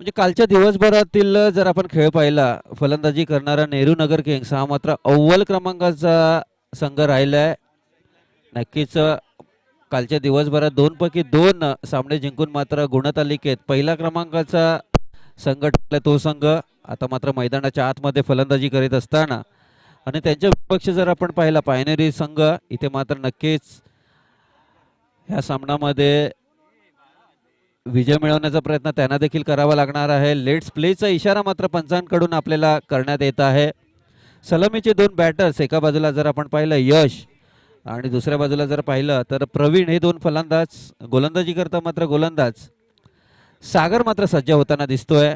म्हणजे कालच्या दिवसभरातील जर आपण खेळ पाहिला, फलंदाजी करणारा नेहरू नगर किंग्स हा मात्र अव्वल क्रमांकाचा संघ राहिलाय. नक्कीच कालच्या दिवसभरात 2 पैकी 2 सामने जिंकून मात्र गुणतालिकेत पहिल्या क्रमांकाचा संघ ठरला तो संघ. आता मात्र मैदानाच्या आतमध्ये फलंदाजी करीत असताना आणि त्यांच्या विपक्ष जर आपण पाहिला पायनेरी संघ, इथे मात्र नक्कीच ह्या सामन्यामध्ये विजय मिळवण्याचा प्रयत्न त्यांना देखील करावा लागणार आहे. लेट्स प्लेचा इशारा मात्र पंचांकडून आपल्याला करण्यात येत आहे. सलामीचे 2 बॅटर्स, एका बाजूला जर आपण पाहिलं यश आणि दुसऱ्या बाजूला जर पाहिलं तर प्रवीण, हे 2 फलंदाज. गोलंदाजी करता मात्र गोलंदाज सागर मात्र सज्ज होताना दिसतोय.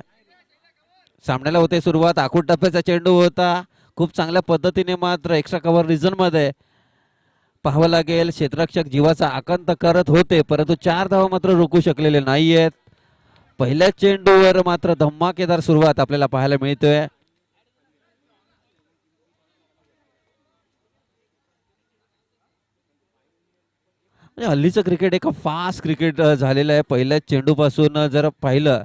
सामन्याला होते सुरुवात. आखूड टप्प्याचा चेंडू होता. खूप चांगल्या पद्धतीने मात्र एक्स्ट्रा कव्हर रिझन मध्ये पाहावं लागेल. क्षेत्ररक्षक जीवाचा आकांत करत होते, परंतु 4 धावा मात्र रोखू शकलेले नाहीयेत. पहिल्या चेंडूवर मात्र धमाकेदार सुरुवात आपल्याला पाहायला मिळतोय. हल्लीचं क्रिकेट एक फास्ट क्रिकेट झालेलं आहे. पहिल्या चेंडूपासून जर पाहिलं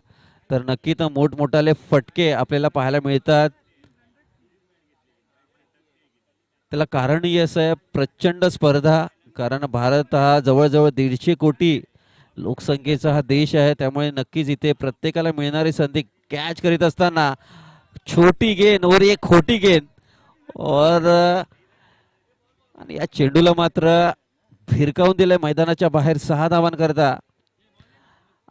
तर नक्कीच मोठमोठाले फटके आपल्याला पाहायला मिळतात. त्याला कारणही असं आहे, प्रचंड स्पर्धा. कारण भारत हा जवळजवळ 150 कोटी लोकसंख्येचा हा देश आहे, त्यामुळे नक्कीच इथे प्रत्येकाला मिळणारी संधी कॅच करीत असताना छोटी गेंद और एक खोटी गेंद और आणि या चेंडूला मात्र फिरकावून दिलंय मैदानाच्या बाहेर 6 धावांकरता.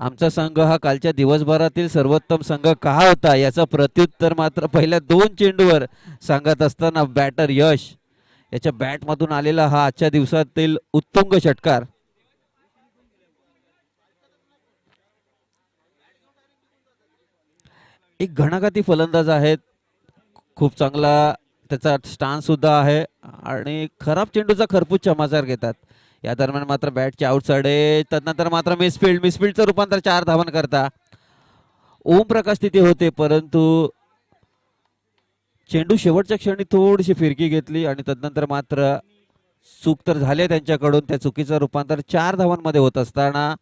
आमचा संघ हा कालच्या दिवसभरातील सर्वोत्तम संघ का होता याचं प्रत्युत्तर मात्र पहिल्या 2 चेंडूवर सांगत असताना बॅटर यश याच्या बॅटमधून आलेला हा आजच्या दिवसातील उत्तुंग षटकार. एक घणाघाती फलंदाज आहेत, खूप चांगला त्याचा स्टान्स सुद्धा आहे आणि खराब चेंडूचा खरपूस समाचार घेतात. या दरम्यान मात्र बॅटची आउटसाइड आहे. तदनंतर मात्र मिसफिल्डचं रूपांतर 4 धावांकरता. ओम प्रकाश तिथे होते, परंतु चेंडू शेवटच्या क्षणी थोडीशी फिरकी घेतली आणि तदनंतर मात्र चूक तर झाली त्यांच्याकडून. त्या चुकीचं रूपांतर 4 धावांमध्ये होत असताना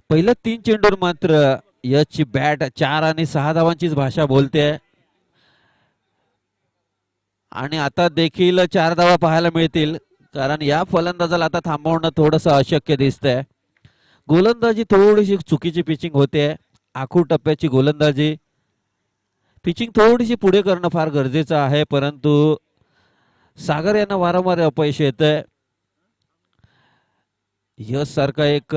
पहिल्या 3 चेंडूवर मात्र यशची बॅट 4 आणि 6 धावांचीच भाषा बोलते आणि आता देखील 4 धावा पाहायला मिळतील, कारण या फलंदाजाला आता थांबवणं थोडंसं अशक्य दिसतंय. गोलंदाजी थोडीशी चुकीची पिचिंग होते. आखूड टप्प्याची गोलंदाजी, पिचिंग थोडीशी पुढे करणं फार गरजेचं आहे, परंतु सागर यांना वारंवार अपयश येतंय. यश सारखा एक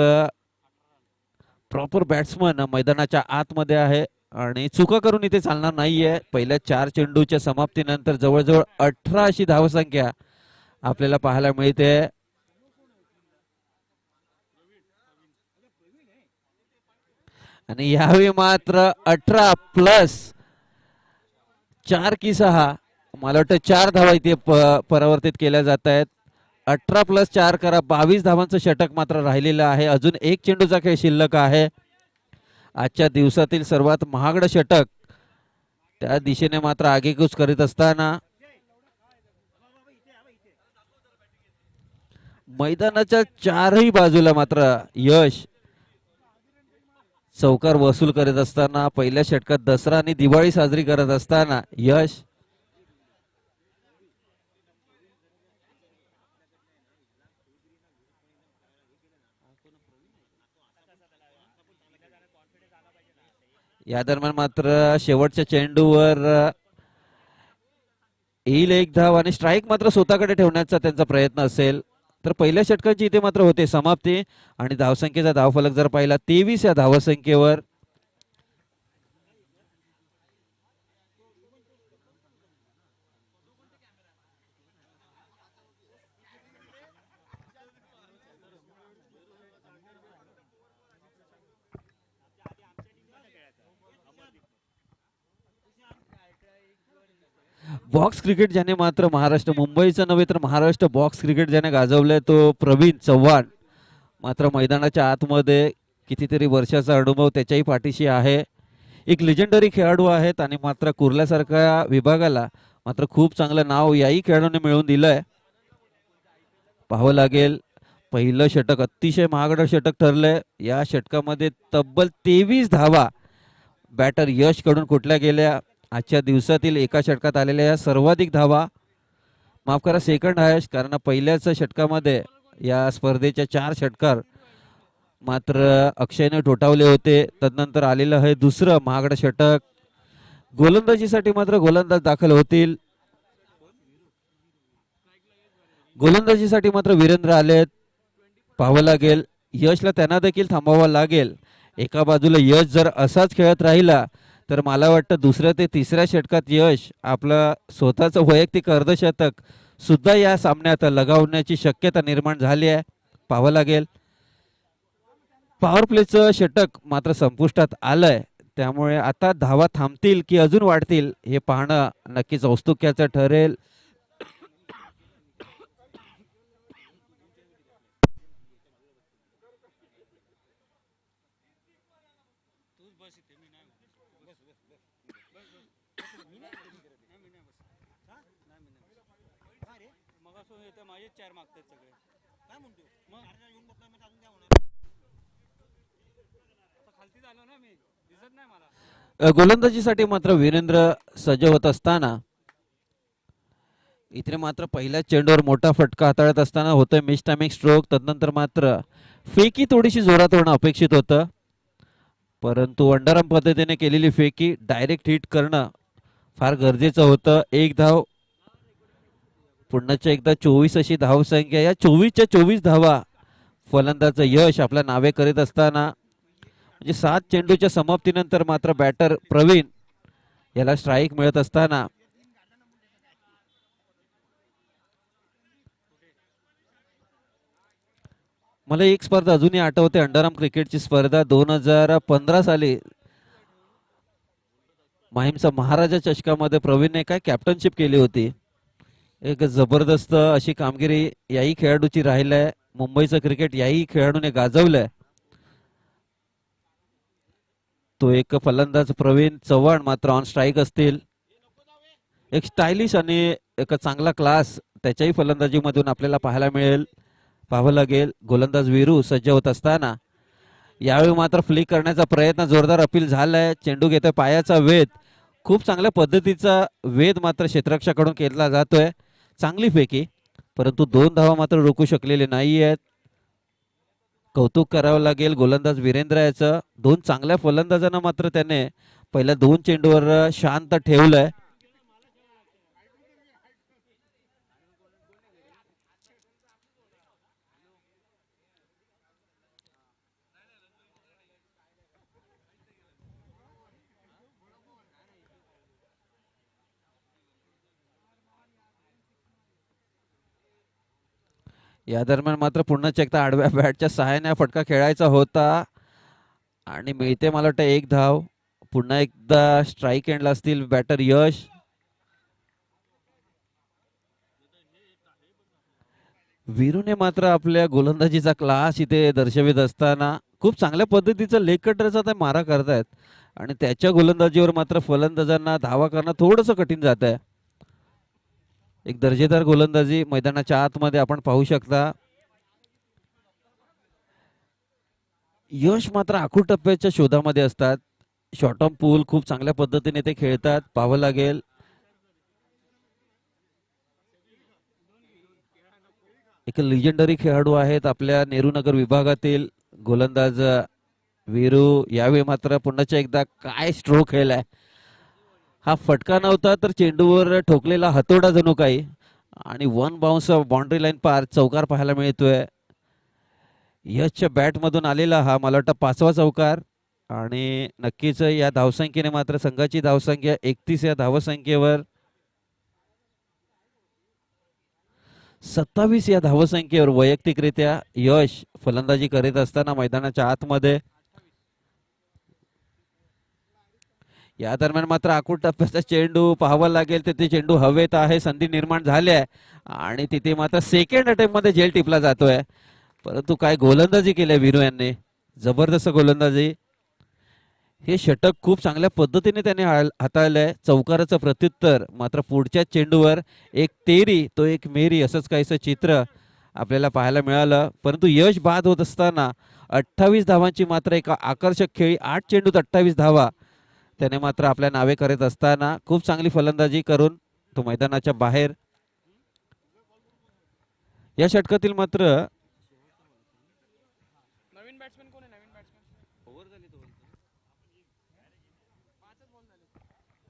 प्रॉपर बॅट्समन मैदानाच्या आतमध्ये आहे आणि चुका करून इथे चालणार नाहीये. पहिल्या 4 चेंडूच्या समाप्तीनंतर जवळजवळ 18 अशी धावसंख्या आपल्याला पाहायला मिळते. आणि यावेळी मात्र 18 प्लस 4 की 6, मला वाटतं 4 धावा इथे परावर्तित केल्या जात आहेत. 18 प्लस 4 करा, 22 धावांचं षटक मात्र राहिलेलं आहे. अजून एक चेंडूचा खेळ शिल्लक आहे. आजच्या दिवसातील सर्वात महागडं षटक त्या दिशेने मात्र आगेकूच करीत असताना मैदानाच्या 4ही बाजूला मात्र यश चौकार वसूल करत असताना, पहिल्या षटकात दसरा आणि दिवाळी साजरी करत असताना यश या दरम्यान मात्र शेवटच्या चेंडूवर येईल एक धाव आणि स्ट्राईक मात्र स्वतःकडे ठेवण्याचा त्यांचा प्रयत्न असेल. तर पहिल्या षटकाची इथे मात्र होते समाप्ती आणि धावसंख्येचा धावफलक जर पाहिला 23 या धावसंख्येवर. बॉक्स क्रिकेट ज्याने मात्र महाराष्ट्र मुंबईचं नव्हे तर महाराष्ट्र बॉक्स क्रिकेट ज्याने गाजवलंय तो प्रवीण चव्हाण मात्र मैदानाच्या आतमध्ये कितीतरी वर्षाचा अनुभव त्याच्याही पाठीशी आहे. एक लेजेंडरी खेळाडू आहेत आणि मात्र कुर्ल्यासारख्या विभागाला मात्र खूप चांगलं नाव याही खेळाडूने मिळवून दिलंय. पाहावं लागेल पहिलं षटक अतिशय महागडं षटक ठरलंय. या षटकामध्ये तब्बल 23 धावा बॅटर यश कडून कुठल्या गेल्या. आजच्या दिवसातील एका षटकात आलेल्या या सर्वाधिक धावा, माफ करा सेकंड हायस्ट, कारण पहिल्याच षटकामध्ये या स्पर्धेच्या 4 षटकार मात्र अक्षयने ठोठावले होते. तदनंतर आलेलं आहे दुसरं महागडं षटक. गोलंदाजीसाठी मात्र गोलंदाज दाखल होतील. गोलंदाजीसाठी मात्र वीरेंद्र आलेत. पाहावं लागेल यशला त्यांना देखील थांबावं लागेल. एका बाजूला यश जर असाच खेळत राहिला तर मला वाटतं दुसऱ्या ते तिसऱ्या षटकात यश आपलं स्वतःचं वैयक्तिक अर्धशतक सुद्धा या सामन्यात लगावण्याची शक्यता निर्माण झाली आहे. पाहावं लागेल. पॉवर प्लेचं षटक मात्र संपुष्टात आलंय, त्यामुळे आता धावा थांबतील की अजून वाढतील हे पाहणं नक्कीच औत्सुक्याचं ठरेल. गोलंदाजीसाठी मात्र वीरेंद्र सज्ज होत असताना इथे मात्र पहिल्या चेंडूवर मोठा फटका हाताळत असताना होतोय मिस टायमिंग स्ट्रोक. तदनंतर मात्र फेकी थोडीशी जोरात होणं अपेक्षित होतं, परंतु अंडरआर्म पद्धतीने केलेली फेकी डायरेक्ट हिट करणं फार गरजेचं होतं. एक धाव, पुन्हा एकदा 24 अशी धावसंख्या. या 24च्या 24 धावा फलंदाज यश आपल्या नावे करीत असताना म्हणजे 7 चेंडूच्या समाप्तीनंतर मात्र बॅटर प्रवीण याला स्ट्राईक मिळत असताना मला एक स्पर्धा अजूनही आठवते. अंडरआर्म क्रिकेटची स्पर्धा 2015 साली माहीमचा महाराजा चषकामध्ये प्रवीणने काय कॅप्टनशिप केली होती. एक जबरदस्त अशी कामगिरी याही खेळाडूची राहिली आहे. मुंबईचं क्रिकेट याही खेळाडूने गाजवलंय. तो एक फलंदाज प्रवीण चव्हाण मात्र ऑन स्ट्राईक असतील. एक स्टायलिश आणि एक चांगला क्लास त्याच्याही फलंदाजीमधून आपल्याला पाहायला मिळेल. पाहावं लागेल. गोलंदाज वीरू सज्ज होत असताना यावेळी मात्र फ्लिक करण्याचा प्रयत्न जोरदार अपील झालाय. चेंडू घेतोय पायाचा वेध, खूप चांगल्या पद्धतीचा वेध मात्र क्षेत्ररक्षकाकडून केला जातोय. चांगली फेकी, परंतु 2 धावा मात्र रोखू शकलेले नाही आहेत. कौतुक करावं लागेल गोलंदाज वीरेंद्र याचं. 2 चांगल्या फलंदाजांना मात्र त्याने पहिल्या 2 चेंडूवर शांत ठेवलंय. या दरम्यान मात्र पुन्हा एकदा आडव्या बॅटच्या सहाय्याने फटका खेळायचा होता आणि मिळते मला वाटतं 1 धाव. पुन्हा एकदा स्ट्राईक एंडला असतील बॅटर यश. वीरूने मात्र आपल्या गोलंदाजीचा क्लास इथे दर्शवित असताना खूप चांगल्या पद्धतीचा लेग कटरचा ते मारा करतायत आणि त्याच्या गोलंदाजीवर मात्र फलंदाजांना धावा करणं थोडंसं कठीण जात आहे. एक दर्जेदार गोलंदाजी मैदानाच्या आतमध्ये आपण पाहू शकता. यश मात्र आखूड टप्प्याच्या शोधामध्ये असतात. शॉर्ट ऑन पूल खूप चांगल्या पद्धतीने ते खेळतात. पाहावं लागेल. एक लिजेंडरी खेळाडू आहेत आपल्या नेहरूनगर विभागातील गोलंदाज वीरू. यावेळी मात्र पुन्हा एकदा काय स्ट्रोक खेळलाय. हा फटका नव्हता तर चेंडूवर ठोकलेला हातोडा जणू काही आणि 1 बाउन्स बाउंड्री लाईन पार चौकार पाहायला मिळतोय. यशच्या बॅट मधून आलेला हा मला वाटतं 5वा चौकार आणि नक्कीच या धावसंख्येने मात्र संघाची धावसंख्या 31 या धावसंख्येवर 27 या धावसंख्येवर वैयक्तिकरित्या यश फलंदाजी करीत असताना मैदानाच्या आतमध्ये या दरम्यान मात्र आखूड टप्प्याचा चेंडू पाहावा लागेल. तिथे चेंडू हवेत आहे, संधी निर्माण झाली आहे आणि तिथे मात्र सेकंड अटेम्प्ट मध्ये झेल टिपला जातोय. परंतु काय गोलंदाजी केली वीरू यांनी, जबरदस्त गोलंदाजी. हे षटक खूप चांगल्या पद्धतीने त्याने हाताळलंय. चौकाराचं प्रत्युत्तर मात्र पुढच्या चेंडूवर एक तेरी तो एक मेरी असंच काहीसं चित्र आपल्याला पाहायला मिळालं. परंतु यश बाद होत असताना 28 धावांची मात्र एक आकर्षक खेळी, 8 चेंडूत 28 धावा त्याने मात्र आपल्या नावे करत असताना खूप चांगली फलंदाजी करून तो मैदानाच्या बाहेर. या षटकातील मात्र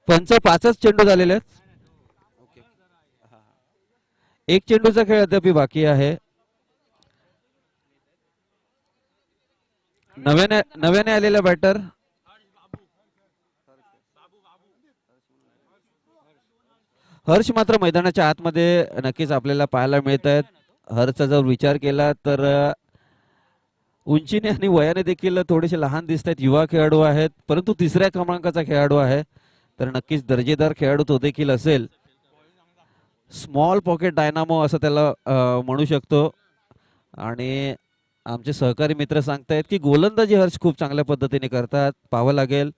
पंच 5च चेंडू झालेले आहेत. एक चेंडूचा खेळ अद्याप बाकी आहे. नव्याने आलेला बॅटर हर्ष मात्र मैदानाच्या आतमध्ये नक्कीच आपल्याला पाहायला मिळत आहेत. हर्षचा जर विचार केला तर उंचीने आणि वयाने देखील थोडेसे लहान दिसत आहेत, युवा खेळाडू आहेत, परंतु तिसऱ्या क्रमांकाचा खेळाडू आहे. तर नक्कीच दर्जेदार खेळाडू तो देखील असेल. स्मॉल पॉकेट डायनामो असं त्याला म्हणू शकतो. आणि आमचे सहकारी मित्र सांगतायत की गोलंदाजी हर्ष खूप चांगल्या पद्धतीने करतात. पाहावं लागेल.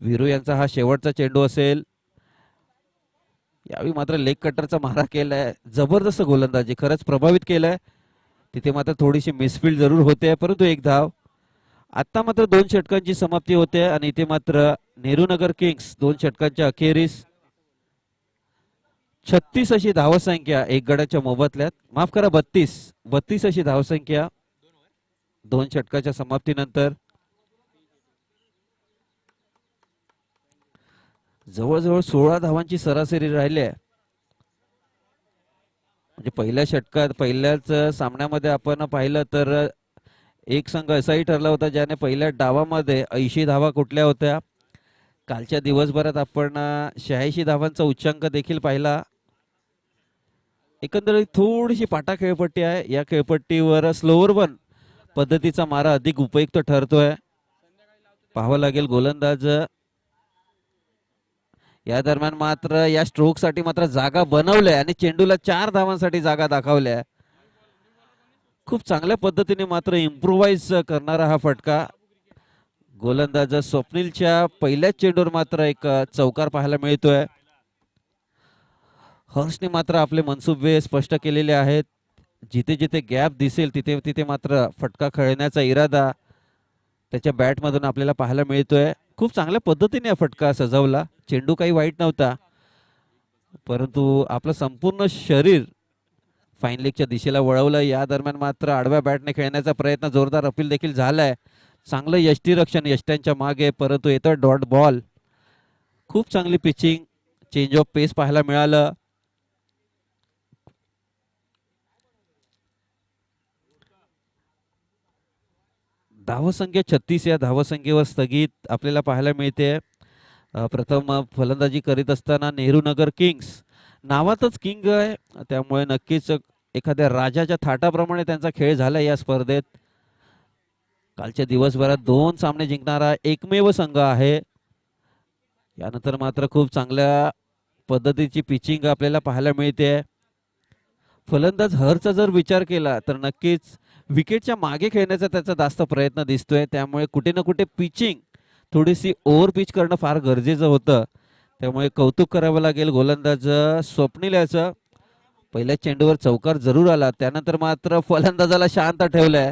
वीरू यांचा हा शेवटचा चेंडू असेल. यावेळी मात्र लेग कटरचा मारा केलाय, जबरदस्त गोलंदाजी, खरंच प्रभावित केलाय. तिथे मात्र थोडीशी मिसफील्ड जरूर होते, परंतु एक धाव. आता मात्र 2 षटकांची समाप्ती होते आणि इथे मात्र नेहरूनगर किंग्स 2 षटकांच्या अखेरीस 36 अशी धावसंख्या एक गड्याच्या मोबदल्यात, माफ करा 32 अशी धावसंख्या 2 षटकाच्या समाप्तीनंतर. जवळजवळ 16 धावांची सरासरी राहिली आहे. म्हणजे पहिल्या षटकात पहिल्याच सामन्यामध्ये आपण पाहिलं तर एक संघ असाही ठरला होता ज्याने पहिल्या डावामध्ये 80 धावा कुठल्या होत्या. कालच्या दिवसभरात आपण 86 धावांचा उच्चांक देखील पाहिला. एकंदरीत थोडीशी पाटा खेळपट्टी आहे. या खेळपट्टीवर स्लोअर वन पद्धतीचा मारा अधिक उपयुक्त ठरतोय. पाहावं लागेल गोलंदाज. या दरम्यान मात्र या स्ट्रोक साठी मात्र जागा बनवल्या आणि चेंडूला 4 धावांसाठी जागा दाखवल्या. खूप चांगल्या पद्धतीने मात्र इम्प्रोवाइज करणारा हा फटका. गोलंदाज स्वप्नीलच्या पहिल्याच चेंडूवर मात्र एक चौकार पाहायला मिळतोय. हर्षने मात्र आपले मनसुबे स्पष्ट केलेले आहेत. जिथे जिथे गॅप दिसेल तिथे तिथे मात्र फटका खेळण्याचा इरादा त्याच्या बॅटमधून आपल्याला पाहायला मिळतोय. खूप चांगल्या पद्धतीने हा फटका सजवला. चेंडू काही वाईट नव्हता, परंतु आपलं संपूर्ण शरीर फाईन लेगच्या दिशेला वळवलं. या दरम्यान मात्र आडव्या बॅटने खेळण्याचा प्रयत्न, जोरदार अपील देखील झालाय. चांगलं यष्टीरक्षण यष्ट्यांच्या मागे, परंतु येतो डॉट बॉल. खूप चांगली पिचिंग, चेंज ऑफ पेस पाहायला मिळालं. धावसंख्या 36 या धावसंख्येवर स्थगित आपल्याला पाहायला मिळते. प्रथम फलंदाजी करीत असताना नेहरूनगर किंग्स नावातच किंग आहे, त्यामुळे नक्कीच एखाद्या राजाच्या थाटाप्रमाणे त्यांचा खेळ झाला या स्पर्धेत. कालच्या दिवसभरात 2 सामने जिंकणारा एकमेव संघ आहे. यानंतर मात्र खूप चांगल्या पद्धतीची पिचिंग आपल्याला पाहायला मिळते. फलंदाज हरचा जर विचार केला तर नक्कीच विकेटच्या मागे खेळण्याचा त्याचा जास्त प्रयत्न दिसतोय. त्यामुळे कुठे ना कुठे पिचिंग थोडीशी ओव्हर पिच करणं फार गरजेचं होतं. त्यामुळे कौतुक करावं लागेल गोलंदाज स्वप्नील याचं. पहिल्या चेंडूवर चौकार जरूर आला, त्यानंतर मात्र फलंदाजाला शांत ठेवलंय.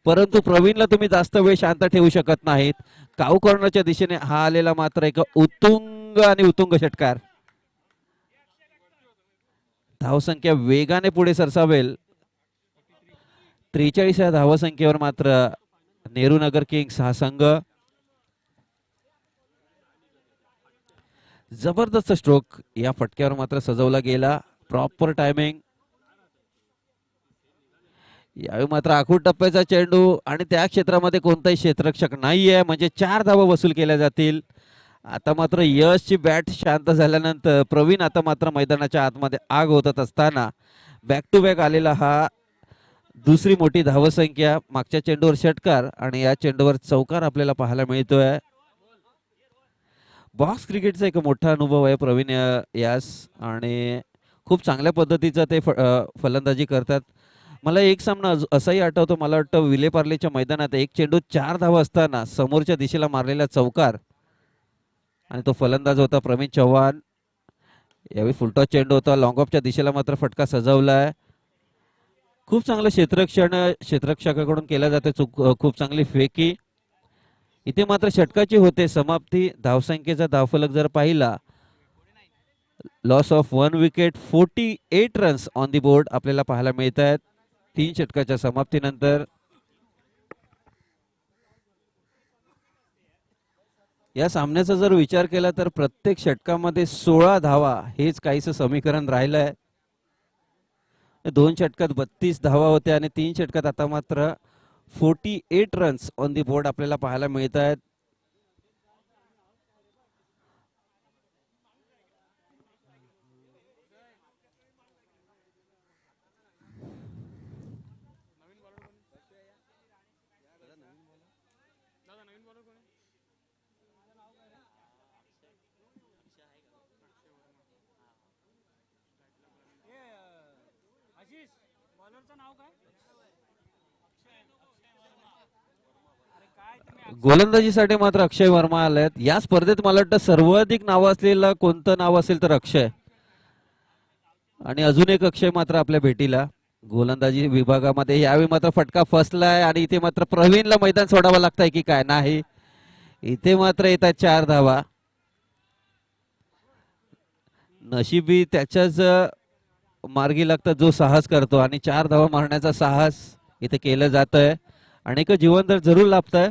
परंतु प्रवीणला तुम्ही जास्त वेळ शांत ठेवू शकत नाहीत. काऊ कॉर्नरच्या दिशेने हा आलेला मात्र एक उत्तुंग आणि उत्तुंग षटकार. धावसंख्या वेगाने पुढे सरसावेल. 43 या धावसंख्येवर मात्र नेहरूनगर किंग्स हा संघ. जबरदस्त स्ट्रोक या फटक्यावर मात्र सजवला गेला. Proper timing. यावेळी मात्र आखूड टप्प्याचा चेंडू आणि त्या क्षेत्रामध्ये कोणताही क्षेत्ररक्षक नाहीये, म्हणजे 4 धावा वसूल केल्या जातील. आता मात्र यशची बॅट शांत झाल्यानंतर प्रवीण आता मात्र मैदानाच्या आतमध्ये आग होत असताना बॅक टू बॅक आलेला हा दुसरी मोठी धावसंख्या. मागच्या चेंडूवर षटकार आणि या चेंडूवर चौकार आपल्याला पाहायला मिळतोय. बॉक्स क्रिकेटचा एक मोठा अनुभव आहे प्रवीण यास, आणि खूप चांगल्या पद्धतीचं ते फलंदाजी करतात. मला एक सामना असाही आठवतो, मला वाटतं विलेपार्लेच्या मैदानात एक चेंडू 4 धावा असताना समोरच्या दिशेला मारलेला चौकार, आणि तो फलंदाज होता प्रवीण चव्हाण. यावेळी फुलटॉस चेंडू होता, लॉंग ऑफच्या दिशेला मात्र फटका सजवलाय. खूप चांगलं क्षेत्ररक्षण क्षेत्ररक्षकाकडून केलं जाते, खूप चांगली फेकी. इथे मात्र षटकाची होते समाप्ती. धावसंख्येचा धावफलक जर पाहिला, loss of 1 wicket, 48 runs on the board आपल्याला पाहायला मिळत आहेत 3 षटकाच्या समाप्तीनंतर. या सामन्याचा जर विचार केला तर प्रत्येक षटकामध्ये 16 धावा हेच काहीसं समीकरण राहिलंय. 2 षटकात 32 धावा होत्या आणि 3 षटकात आता मात्र 48 रन्स ऑन दी बोर्ड आपल्याला पाहायला मिळत आहेत. गोलंदाजीसाठी मात्र अक्षय वर्मा आलेत या स्पर्धेत. मला वाटतं सर्वाधिक नाव असलेलं कोणतं नाव असेल तर अक्षय, आणि अजून एक अक्षय मात्र आपल्या भेटीला गोलंदाजी विभागामध्ये. यावेळी मात्र फटका फसलाय आणि इथे मात्र प्रवीणला मैदान सोडावं लागतंय की काय, नाही इथे मात्र येतात 4 धावा. नशिबी त्याच्याच मार्गी लागतात जो साहस करतो, आणि 4 धावा मारण्याचा साहस इथे केलं जात आहे. अनेक जीवन तर जरूर लाभतंय,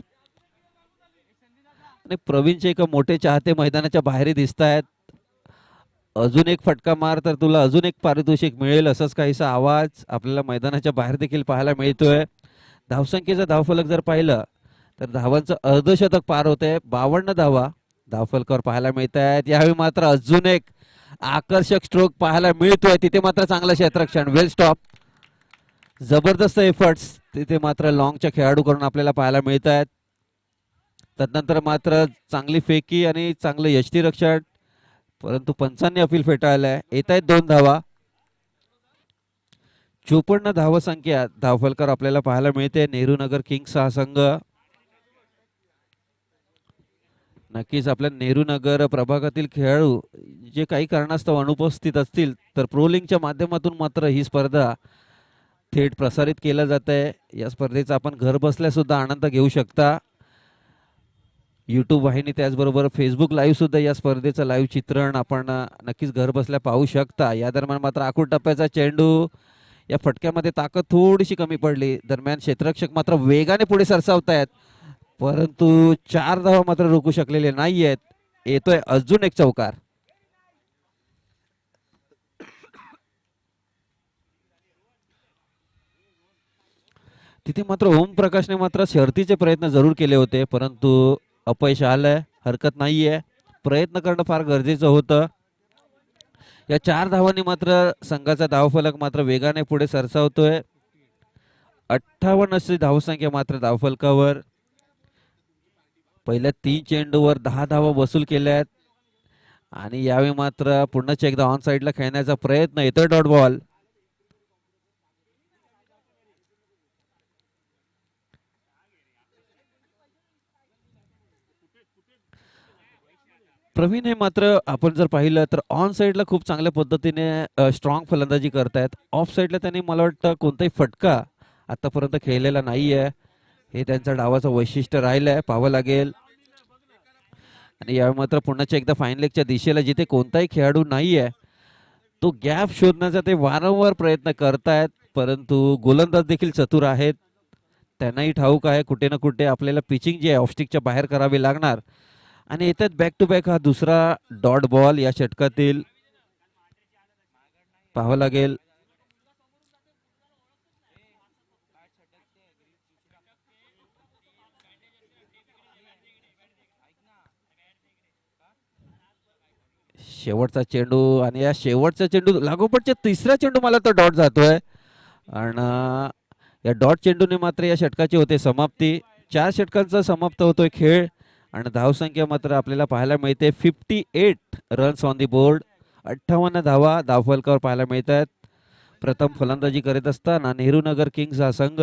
आणि प्रवीणचे एक मोठे चाहते मैदानाच्या बाहेर दिसत आहेत. अजून एक फटका मार तर तुला अजून एक पारितोषिक मिळेल, असंच काहीसा आवाज आपल्याला मैदानाच्या बाहेर देखील पाहायला मिळतोय. धावसंख्येचा धावफलक जर पाहिलं तर धावांचं अर्धशतक पार होते, 52 धावा धावफलकावर पाहायला मिळत आहेत. यावेळी मात्र अजून एक आकर्षक स्ट्रोक पाहायला मिळतोय, तिथे मात्र चांगलं क्षेत्ररक्षण, वेल स्टॉप, जबरदस्त एफर्ट्स तिथे मात्र लॉंगच्या खेळाडूकडून आपल्याला पाहायला मिळत आहेत. तदनंतर मात्र चांगली फेकी आणि चांगलं यष्टीरक्षण, परंतु पंचांनी अपील फेटाळलंय. येत आहेत 2 धावा. 54 धावसंख्या धावफलकावर आपल्याला पाहायला मिळते. नेहरू नगर किंग्स हा संघ नक्कीच आपल्या नेहरू नगर प्रभागातील खेळाडू जे काही कारणास्तव अनुपस्थित असतील तर प्रोलिंगच्या माध्यमातून मात्र ही स्पर्धा थेट प्रसारित केलं जात आहे. या स्पर्धेचा आपण घर बसल्या सुद्धा आनंद घेऊ शकता. यूट्यूब वाहिनी त्याचबरोबर फेसबुक लाईव्ह सुद्धा या स्पर्धेचं लाईव्ह चित्रण आपण नक्कीच घर बसल्या पाहू शकता. या दरम्यान मात्र आखूड टप्प्याचा चेंडू, या फटक्यामध्ये ताकद थोडीशी कमी पडली. दरम्यान क्षेत्ररक्षक मात्र वेगाने पुढे सरसावतायत, परंतु 4 धावा मात्र रोखू शकलेले नाहीयेत. येतोय अजून एक चौकार. तिथे मात्र ओम प्रकाशने मात्र शर्तीचे प्रयत्न जरूर केले होते, परंतु अपयश आलंय. हरकत नाहीये, प्रयत्न करणं फार गरजेचं होतं. या 4 धावांनी मात्र संघाचा धावफलक मात्र वेगाने पुढे सरसावतोय. 58 अशी धावसंख्या मात्र धावफलकावर. पहिल्या 3 चेंडूवर 10 धावा वसूल केल्या आहेत, आणि यावेळी मात्र पुन्हा एकदा ऑन साइडला खेळण्याचा प्रयत्न. येतोय डॉट बॉल. प्रवीण हे मात्र आपण जर पाहिलं तर ऑन साइडला खूप चांगल्या पद्धतीने स्ट्रॉंग फलंदाजी करतायत. ऑफ साइडला त्यांनी मला वाटतं कोणताही फटका आतापर्यंत खेळलेला नाहीये. हे त्यांच्या डावाचं वैशिष्ट्य राहिलंय, पाहावं लागेल. आणि यावेळी मात्र पुन्हा एकदा फाईन लेगच्या दिशेला जिथे कोणताही खेळाडू नाहीये तो गॅप शोधण्याचा ते वारंवार प्रयत्न करतायत, परंतु गोलंदाज देखील चतुर आहेत. त्यांनाही ठाऊक आहे कुठे ना कुठे आपल्याला पिचिंग जी आहे ऑफस्टिकच्या बाहेर करावी लागणार. आणि येतात बॅक टू बॅक हा दुसरा डॉट बॉल या षटकातील, पाहावं लागेल. शेवटचा चेंडू, आणि या शेवटचा चेंडू लागोपाठच्या तिसरा चेंडू मला तर डॉट जातोय, आणि या डॉट चेंडूने मात्र या षटकाची होते समाप्ती. 4 षटकांचा समाप्त होतोय खेळ, आणि धावसंख्या मात्र आपल्याला पाहायला मिळते 58 रन्स ऑन दी बोर्ड. 58 धावा धावफलकावर पाहायला मिळत आहेत. प्रथम फलंदाजी करीत असताना नेहरू नगर किंग्स हा संघ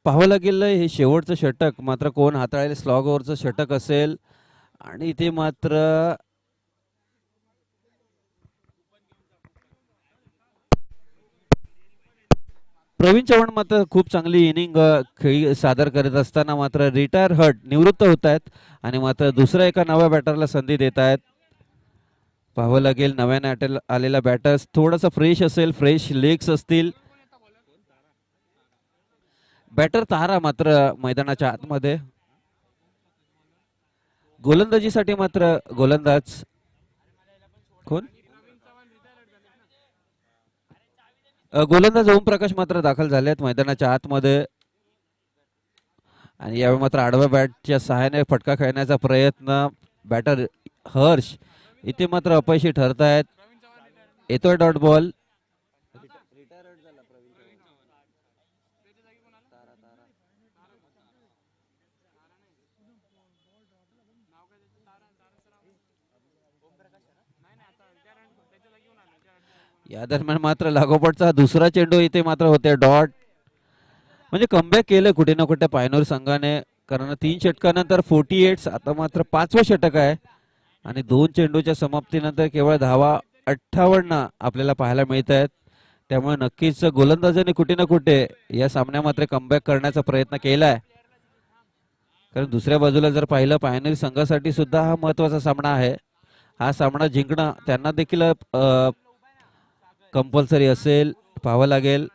पाहावं लागेल हे शेवटचं षटक मात्र कोण हाताळेल. स्लॉग ओव्हरचं षटक असेल आणि इथे मात्र प्रवीण चव्हाण मात्र खूप चांगली इनिंग खेळी सादर करत असताना मात्र रिटायर हर्ट निवृत्त होत आहेत आणि मात्र दुसऱ्या एका नव्या बॅटरला संधी देत आहेत. पाहावं लागेल नव्याने आलेला बॅटर्स थोडासा फ्रेश असेल, फ्रेश लेग्स असतील. बॅटर तारा मात्र मैदानाच्या आतमध्ये. गोलंदाजीसाठी मात्र गोलंदाज कोण गोलंदाज ओमप्रकाश मात्र दाखल झाले आहेत मैदानाच्या आतमध्ये आणि यावेळी मात्र आडव्या बॅटच्या सहाय्याने फटका खेळण्याचा प्रयत्न बॅटर हर्ष इथे मात्र अपयशी ठरत आहेत. येतोय डॉट बॉल. या दरम्यान मात्र लागोपाठचा दुसरा चेंडू इथे मात्र होते डॉट. म्हणजे कमबॅक केलं कुठे ना कुठे पायनोर संघाने, कारण 3 षटकानंतर 48 आता मात्र 5वं षटक आहे आणि 2 चेंडूच्या समाप्तीनंतर केवळ धावा 58 आपल्याला पाहायला मिळत आहेत. त्यामुळे नक्कीच गोलंदाजाने कुठे ना कुठे या सामन्या मात्र कमबॅक करण्याचा प्रयत्न केलाय. कारण दुसऱ्या बाजूला जर पाहिलं पायनोर संघासाठी सुद्धा हा महत्वाचा सामना आहे. हा सामना जिंकणं त्यांना देखील कंपल्सरी असेल. पाहावं लागेल.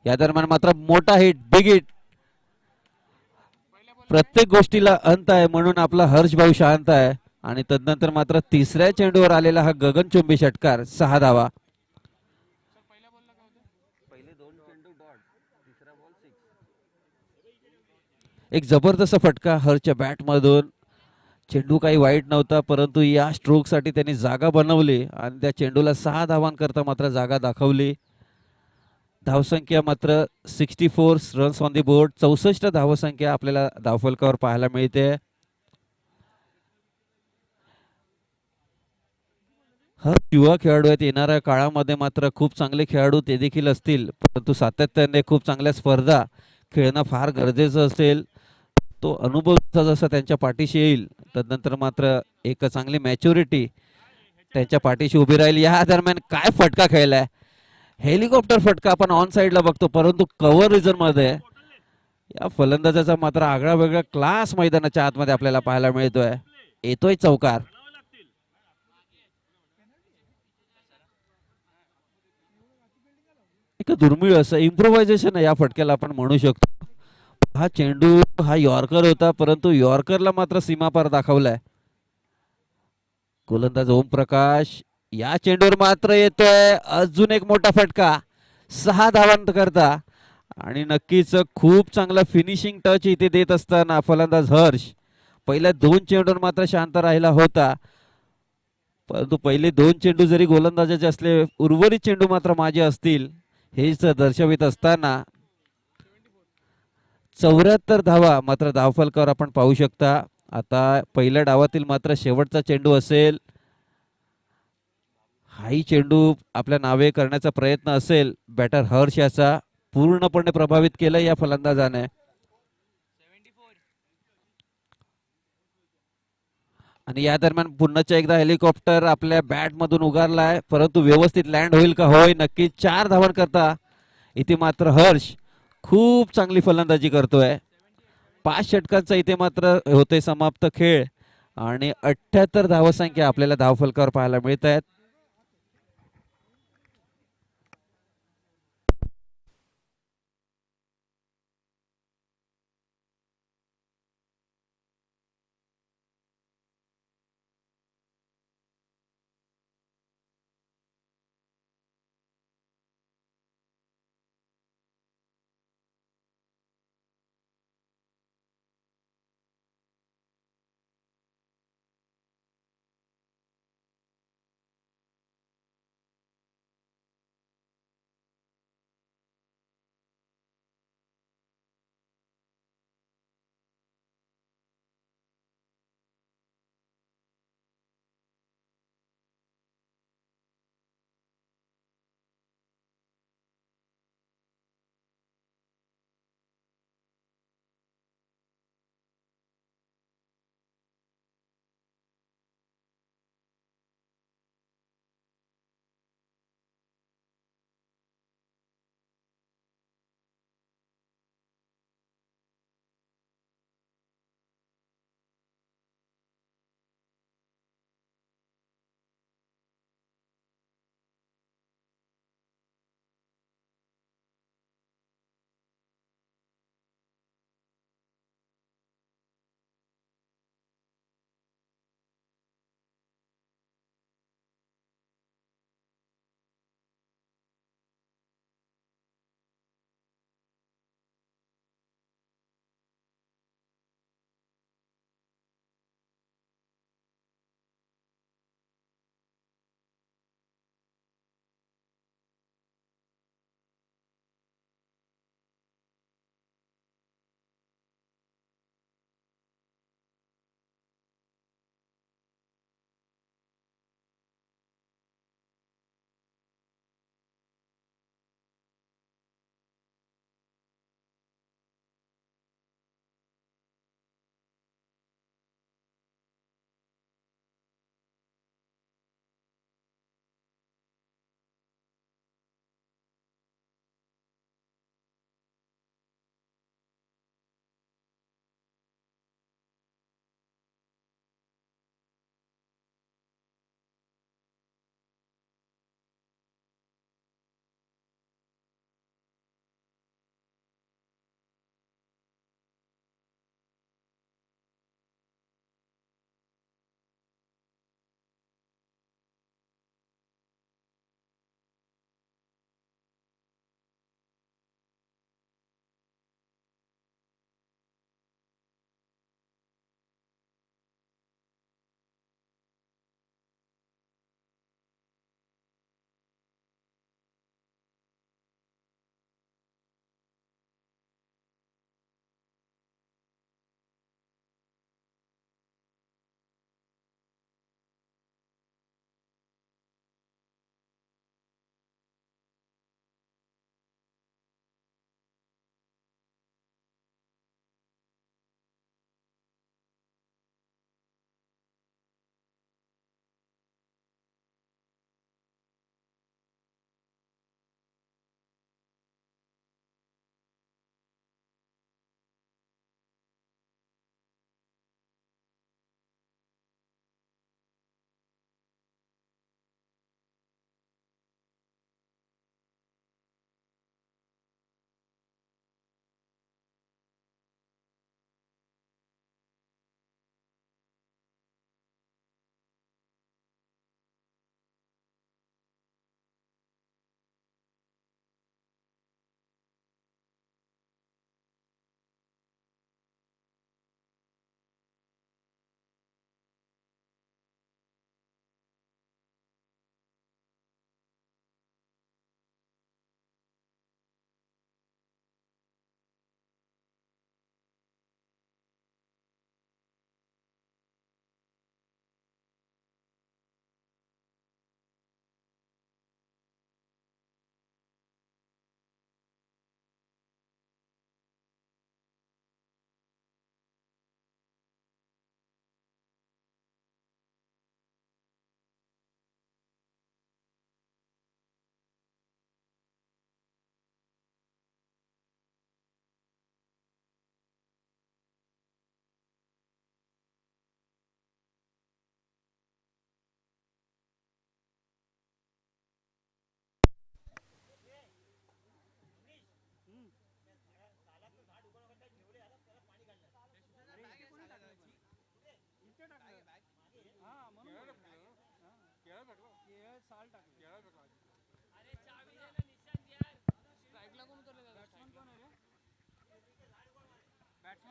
या दरम्यान मात्र मोठा हिट, बिग हिट. प्रत्येक गोष्टीला अंत आहे म्हणून आपला हर्ष भाऊ शांत आहे आणि तदनंतर मात्र तिसऱ्या चेंडूवर आलेला हा गगनचुंबी षटकार 6 धावा. एक जबरदस्त फटका हर्षच्या बॅट मधून. चेंडू काही वाईट नव्हता परंतु या स्ट्रोक साठी त्यांनी जागा बनवली आणि त्या चेंडूला 6 धावांकरता मात्र जागा दाखवली. धावसंख्या मात्र 64 रन्स ऑन दी बोर्ड. 64 धावसंख्या आपल्याला धावफलकावर पाहायला मिळते. हा युवा खेळाडू आहेत. येणाऱ्या काळामध्ये मात्र खूप चांगले खेळाडू ते देखील असतील, परंतु सातत्याने खूप चांगल्या स्पर्धा खेळणं फार गरजेचं असेल. तो अनुभव जसा त्यांच्या पाठीशी येईल तदनंतर मात्र एक चांगली मॅच्युरिटी त्यांच्या पाठीशी उभी राहील. या दरम्यान काय फटका खेळलाय. हेलिकॉप्टर फटका आपण ऑन साइडला बघतो परंतु कव्हर रिझन मध्ये या फलंदाजाचा मात्र आगळा वेगळा क्लास मैदानाच्या आतमध्ये आपल्याला पाहायला मिळतोय. येतोय चौकार. एक दुर्मिळ असं इम्प्रोव्हायझेशन या फटक्याला आपण म्हणू शकतो. हा चेंडू हा यॉर्कर होता परंतु यॉर्करला मात्र सीमापार दाखवलाय. गोलंदाज ओमप्रकाश या चेंडूवर मात्र येतोय अजून एक मोठा फटका 6 धावांकरता आणि नक्कीच खूप चांगला फिनिशिंग टच इथे देत असताना फलंदाज हर्ष पहिल्या 2 चेंडूवर मात्र शांत राहिला होता, परंतु पहिले 2 चेंडू जरी गोलंदाजाचे असले उर्वरित चेंडू मात्र माझे असतील हेच दर्शवित असताना 74 धावा मात्र धावफलकावर आपण पाहू शकता. आता पहिल्या डावातील मात्र शेवटचा चेंडू असेल. हाही चेंडू आपल्या नावे करण्याचा प्रयत्न असेल. बॅटर हर्ष याचा पूर्णपणे प्रभावित केलं या फलंदाजाने. आणि या दरम्यान पुन्हा एकदा हेलिकॉप्टर आपल्या बॅट मधून उगारलाय परंतु व्यवस्थित लँड होईल का. होय नक्की 4 धावांकरता इथे मात्र हर्ष खूप चांगली फलंदाजी करतोय. 5 षटकांचा इथे मात्र होते समाप्त खेळ आणि 78 धावसंख्या आपल्याला धावफलकावर पाहायला मिळत आहेत.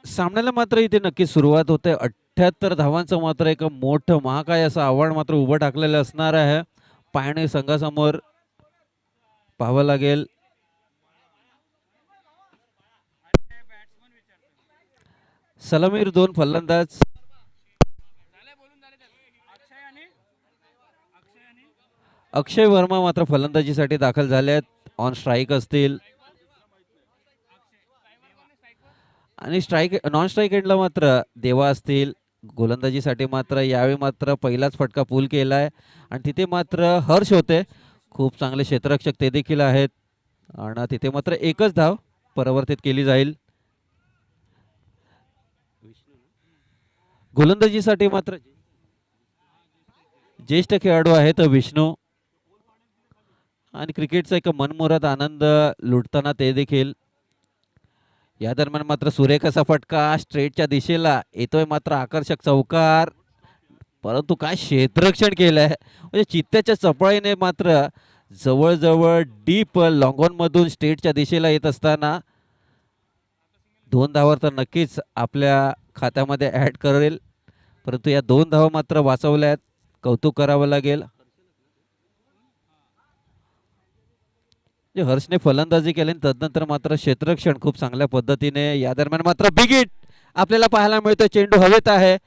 सामन्याला मात्र इथे नक्की सुरुवात होते. 78 धावांचं मात्र एक मोठं महाकाय असं आव्हान मात्र उभं टाकलेलं असणार आहे. पायणे संघासमोर पाहावं लागेल. सलामीर 2 फलंदाज. अक्षय वर्मा मात्र फलंदाजीसाठी दाखल झाले आहेत. ऑन स्ट्राईक असतील आणि स्ट्राईक नॉन स्ट्राईक एंडला मात्र देवा असतील. गोलंदाजीसाठी मात्र यावेळी मात्र पहिलाच फटका पूल केलाय आणि तिथे मात्र हर्ष होते. खूप चांगले क्षेत्ररक्षक ते देखील आहेत आणि तिथे मात्र एकच धाव परावर्तित केली जाईल. गोलंदाजीसाठी मात्र ज्येष्ठ खेळाडू आहेत विष्णू आणि क्रिकेटचा एक मनमुराद आनंद लुटताना ते देखील. या दरम्यान मात्र सुरेख असा फटका स्ट्रेटच्या दिशेला येतोय मात्र आकर्षक चौकार. परंतु काय क्षेत्ररक्षण केलंय म्हणजे चित्त्याच्या चपळाईने मात्र जवळजवळ डीप लॉंगॉन मधून स्ट्रेटच्या दिशेला येत असताना 2 धावा तर नक्कीच आपल्या खात्यामध्ये ऍड करेल. परंतु या 2 धावा मात्र वाचवल्यात. कौतुक करावं लागेल. हर्षने फलंदाजी केली तदनंतर मात्र क्षेत्ररक्षण खूप चांगल्या पद्धतीने. या दरम्यान मात्र बिग हिट आपल्याला पाहायला मिळतो. चेंडू हवेत आहे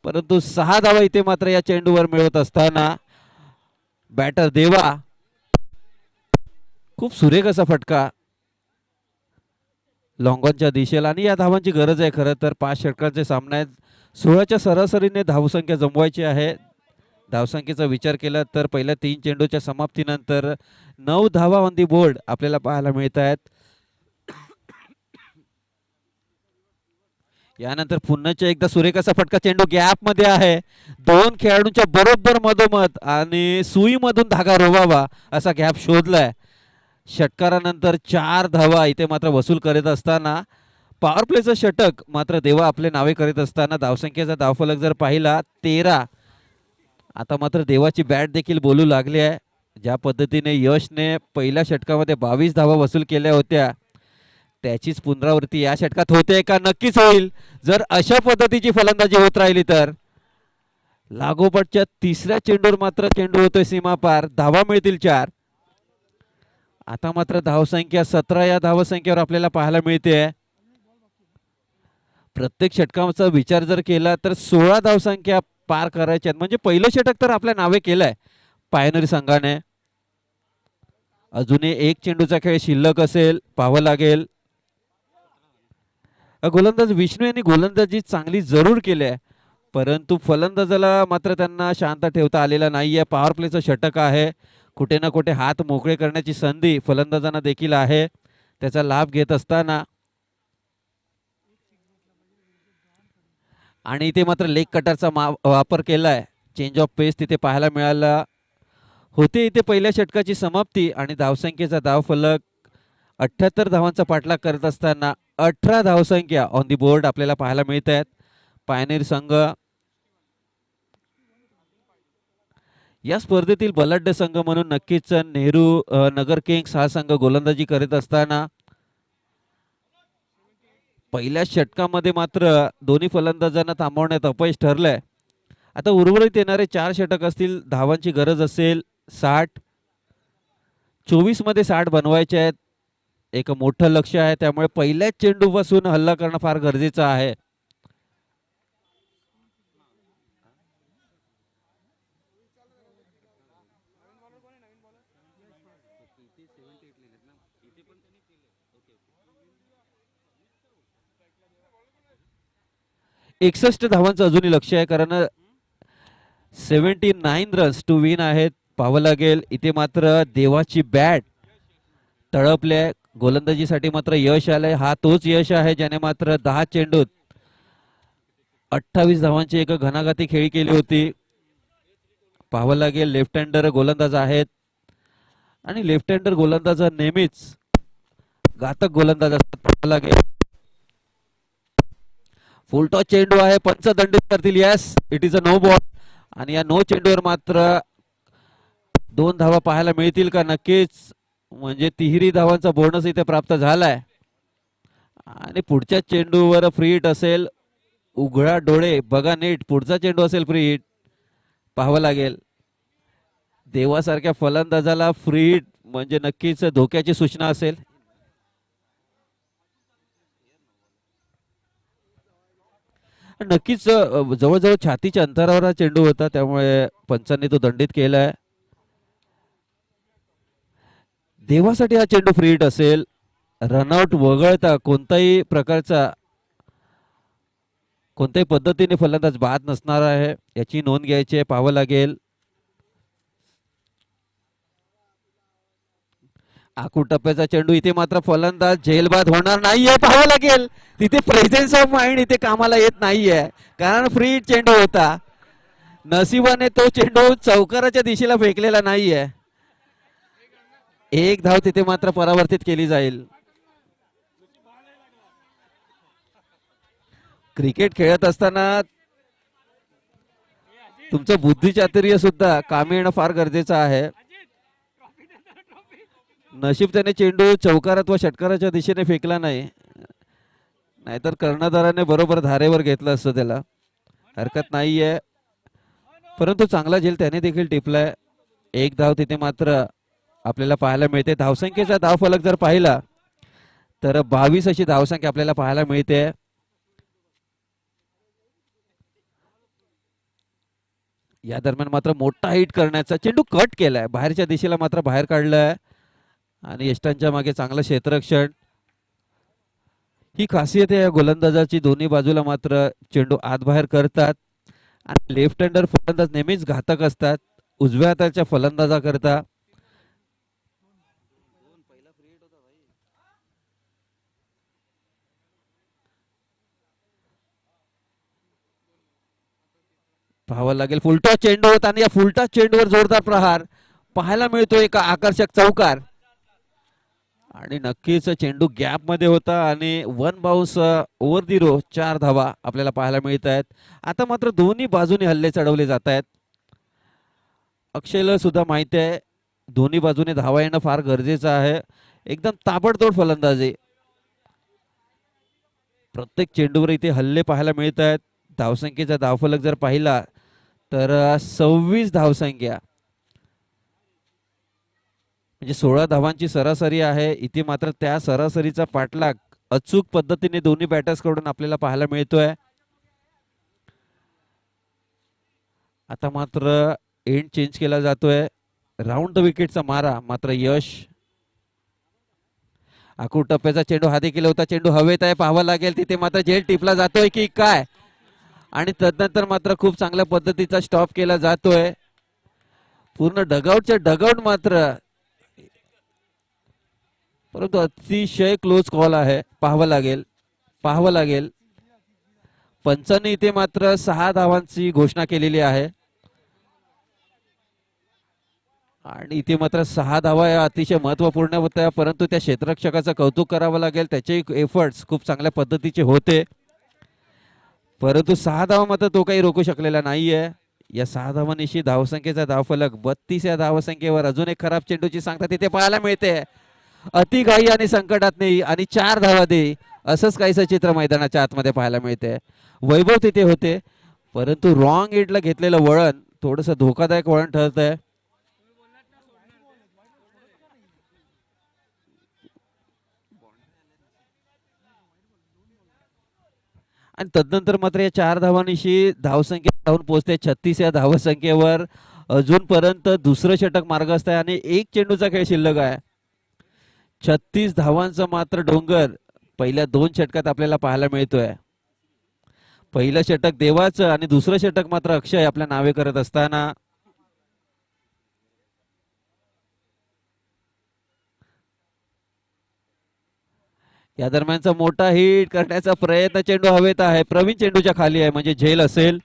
परंतु 6 धावा इथे मात्र या चेंडूवर मिळवत असताना बॅटर देवा. खूप सुरेख असा फटका लॉंगॉनच्या दिशेला आणि या धावांची गरज आहे. खरं तर 5 षटकांचे सामने आहेत. 16च्या सरासरीने धावसंख्या जमवायची आहे. धावसंख्येचा विचार केला तर पहिल्या 3 चेंडूच्या समाप्तीनंतर 9 धावा ऑन दी बोर्ड आपल्याला पाहायला मिळत आहेत. यानंतर पुन्हा एकदा सुरेख असा फटका. चेंडू गॅप मध्ये आहे. 2 खेळाडूंच्या बरोबर मधोमध आणि सुईमधून धागा रोवावा असा गॅप शोधलाय. षटकारानंतर 4 धावा इथे मात्र वसूल करीत असताना पॉवर प्लेचं षटक मात्र देवा आपले नावे करीत असताना धावसंख्येचा धावफलक जर पाहिला 13. आता मात्र देवाची बॅट देखील बोलू लागली आहे. ज्या पद्धतीने यशने पहिल्या षटकामध्ये 22 धावा वसूल केल्या होत्या त्याचीच पुनरावृत्ती या षटकात होते का? नक्कीच होईल जर अशा पद्धतीची फलंदाजी होत राहिली तर. लागोपाठच्या 3ऱ्या चेंडूवर मात्र चेंडू होतोय सीमा पार. धावा मिळतील 4. आता मात्र धावसंख्या 17 या धावसंख्येवर आपल्याला पाहायला मिळते. प्रत्येक षटकाचा विचार जर केला तर 16 धावसंख्या पार करायच्या आहेत. म्हणजे पहिलं षटक तर आपल्या नावे केलंय पायनरी संघाने. अजूनही 1 चेंडूचा खेळ शिल्लक असेल. पाहावं लागेल. गोलंदाज विष्णू यांनी गोलंदाजी चांगली जरूर केली आहे परंतु फलंदाजाला मात्र त्यांना शांत ठेवता आलेला नाहीये. पॉवर प्लेचं षटक आहे. कुठे ना कुठे हात मोकळे करण्याची संधी फलंदाजांना देखील आहे. त्याचा लाभ घेत असताना आणि इथे मात्र लेग कटरचा वापर केलाय. चेंज ऑफ पेस तिथे पाहायला मिळाला होते. इथे पहिल्या षटकाची समाप्ती आणि धावसंख्येचा धावफलक 78 धावांचा पाठलाग करत असताना 18 धावसंख्या ऑन दी बोर्ड आपल्याला पाहायला मिळत आहेत. पायनेर संघ या स्पर्धेतील बलाढ्य संघ म्हणून नक्कीच नेहरू नगर किंग्स हा संघ गोलंदाजी करीत असताना पहिल्या षटकामध्ये मात्र दोन्ही फलंदाजांना थांबवण्यात अपयश ठरलंय. आता उर्वरित येणारे 4 षटक असतील. धावांची गरज असेल 60. 24 मध्ये 60 बनवायचे आहेत. एक मोठं लक्ष आहे त्यामुळे पहिल्याच चेंडूपासून हल्ला करणं फार गरजेचं आहे. एकसष्ट धावांचं अजूनही लक्ष आहे कारण 79 रन्स टू विन आहेत. पाहावं लागेल. इथे मात्र देवाची बॅट तळपले. गोलंदाजीसाठी मात्र यश आलंय. हा तोच यश आहे ज्याने मात्र 10 चेंडूत 28 धावांची एक घणाघाती खेळी केली होती. पाहावं लागेल. लेफ्ट हँडर गोलंदाज आहेत आणि लेफ्ट हँडर गोलंदाज नेहमीच घातक गोलंदाज असतात. पाहावं लागेल. फुल टॉस चेंडू आहे. पंच दंडित करतील. Yes it is a no ball आणि या नो चेंडूवर मात्र 2 धावा पाहायला मिळतील का? नक्कीच, म्हणजे तिहेरी धावांचा बोनस इथे प्राप्त झालाय. आणि पुढच्या चेंडूवर फ्री हिट असेल. उघडा डोळे बघा नीट, पुढचा चेंडू असेल फ्री हिट, पाहावं लागेल. देवासारख्या फलंदाजाला फ्री हिट म्हणजे नक्कीच धोक्याची सूचना असेल. नक्कीच जवळजवळ छातीच्या अंतरावर हा चेंडू होता, त्यामुळे पंचांनी तो दंडित केलाय. देवासाठी हा चेंडू फ्री हिट असेल. रनआउट वगळता कोणत्याही पद्धतीने फलंदाज बाद नसणार आहे, याची नोंद घ्यायची आहे. पाहावं लागेल. आखूड टप्प्याचा चेंडू, इथे मात्र फलंदाज झेलबाद होणार नाहीये. पाहावं लागेल. तिथे प्रेझेन्स ऑफ माइंड इथे कामाला येत नाहीये, कारण फ्री हिट चेंडू होता. नशिबाने तो चेंडू चौकाराच्या दिशेला फेकलेला नाहीये. एक धाव तिथे मात्र परावर्तित केली जाईल. क्रिकेट खेळत असताना तुमचं बुद्धिचातुर्य सुद्धा कामी येणं फार गरजेचं आहे. नशीब त्याने चेंडू चौकारात व षटकाराच्या दिशेने फेकला नाही, नाहीतर कर्णधाराने बरोबर धारेवर घेतलं असतं त्याला. हरकत नाहीये, परंतु चांगला झेल त्याने देखील टिपलाय. एक धाव तिथे मात्र आपल्याला पाहायला मिळते. धावसंख्येचा धावफलक जर पाहिला तर 22 अशी धावसंख्या आपल्याला पाहायला मिळते. या दरम्यान मात्र मोठा हिट करण्याचा चेंडू कट केलाय, बाहेरच्या दिशेला मात्र बाहेर काढलाय आणि यष्टांच्या मागे चांगलं क्षेत्ररक्षण. ही खासियत आहे या गोलंदाजाची. दोन्ही बाजूला मात्र चेंडू आत बाहेर करतात आणि लेफ्ट हँडर फलंदाज नेहमीच घातक असतात उजव्या हाताच्या फलंदाजाकरता. पाहावं लागेल. फुलटॉस चेंडू होता आणि या फुलटॉस चेंडूवर जोरदार प्रहार पाहायला मिळतो. एक आकर्षक चौकार आणि नक्कीच चेंडू गॅप मध्ये होता आणि one bounce over the rope 4 धावा आपल्याला पाहायला मिळत आहेत. आता मात्र दोन्ही बाजूने हल्ले चढवले जात आहेत. अक्षयला सुद्धा माहिती आहे दोन्ही बाजूने धावा येणं फार गरजेचं आहे. एकदम ताबडतोब फलंदाजी, प्रत्येक चेंडूवर इथे हल्ले पाहायला मिळत आहेत. धावसंख्येचा धावफलक जर पाहिला तर 26 धावसंख्या, म्हणजे 16 धावांची सरासरी आहे. इथे मात्र त्या सरासरीचा पाठलाग अचूक पद्धतीने दोन्ही बॅटर्स कडून आपल्याला पाहायला मिळतोय. आता मात्र एंड चेंज केला जातोय. राऊंड द विकेटचा मारा मात्र यश. आखूड टप्प्याचा चेंडू हा देखील होता. चेंडू हवेत आहे, पाहावं लागेल. तिथे मात्र झेल टिपला जातोय की काय, आणि तदनंतर मात्र खूप चांगल्या पद्धतीचा स्टॉप केला जातोय. पूर्ण डगआउटच्या डगआउट मात्र, परंतु अतिशय क्लोज कॉल आहे. पाहावं लागेल. पंचांनी इथे मात्र 6 धावांची घोषणा केलेली आहे आणि इथे मात्र 6 धावा या अतिशय महत्वपूर्ण होत्या, परंतु त्या क्षेत्ररक्षकाचं कौतुक करावं लागेल. त्याचे एफर्ट्स खूप चांगल्या पद्धतीचे होते, परंतु 6 धावा मात्र तो काही रोखू शकलेला नाहीये. या 6 धावांनिशी धावसंख्येचा धावफलक 32 या धावसंख्येवर अजून एक खराब चेंडूची सांगता तिथे पाहायला मिळते. अतिघाई आणि संकटात नाही आणि 4 धावा दे, असंच काहीसं चित्र मैदानाच्या आतमध्ये पाहायला मिळते. वैभव तिथे होते, परंतु रॉंग एंडला घेतलेलं वळण थोडंसं धोकादायक वळण ठरत आहे. आणि तदनंतर मात्र या 4 धावांनिशी धावसंख्या धावून पोहोचते 36 या धावसंख्येवर. अजूनपर्यंत दुसरं षटक मार्गस्थ आहे आणि एक चेंडूचा खेळ शिल्लक आहे. 36 धावांचा मात्र डोंगर पहिल्या 2 षटकात आपल्याला पाहायला मिळतोय. पहिलं षटक देवाचं आणि दुसरं षटक मात्र अक्षय आपल्या नावे करत असताना या दरम्यानचा मोठा हिट करण्याचा प्रयत्न. चेंडू हवेत आहे, प्रवीण चेंडूच्या खाली आहे, म्हणजे झेल असेल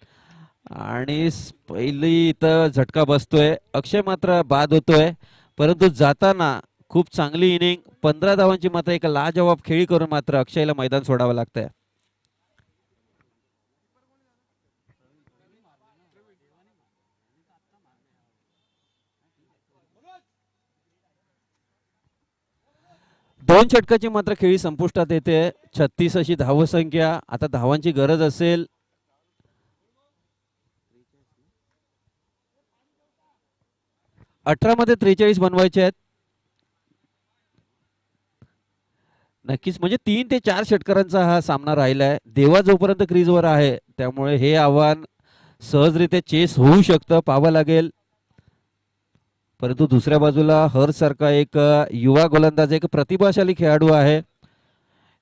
आणि पहिली इथं झटका बसतोय. अक्षय मात्र बाद होतोय, परंतु जाताना खूप चांगली इनिंग, 15 धावांची मात्र एक लाजवाब खेळी करून मात्र अक्षयला मैदान सोडावं लागतंय. दोन षटकाची मात्र खेळी संपुष्टात येते. 36 अशी धावसंख्या. आता धावांची गरज असेल 18 मध्ये 43 बनवायचे आहेत. नक्कीच म्हणजे 3 ते 4 षटकारांचा हा सामना राहिलाय. देवा जोपर्यंत क्रीजवर आहे त्यामुळे हे आव्हान सहजरित्या चेस होऊ शकतं, पाहावं लागेल. परंतु दुसऱ्या बाजूला हर्ष सारखा एक युवा गोलंदाज, एक प्रतिभाशाली खेळाडू आहे,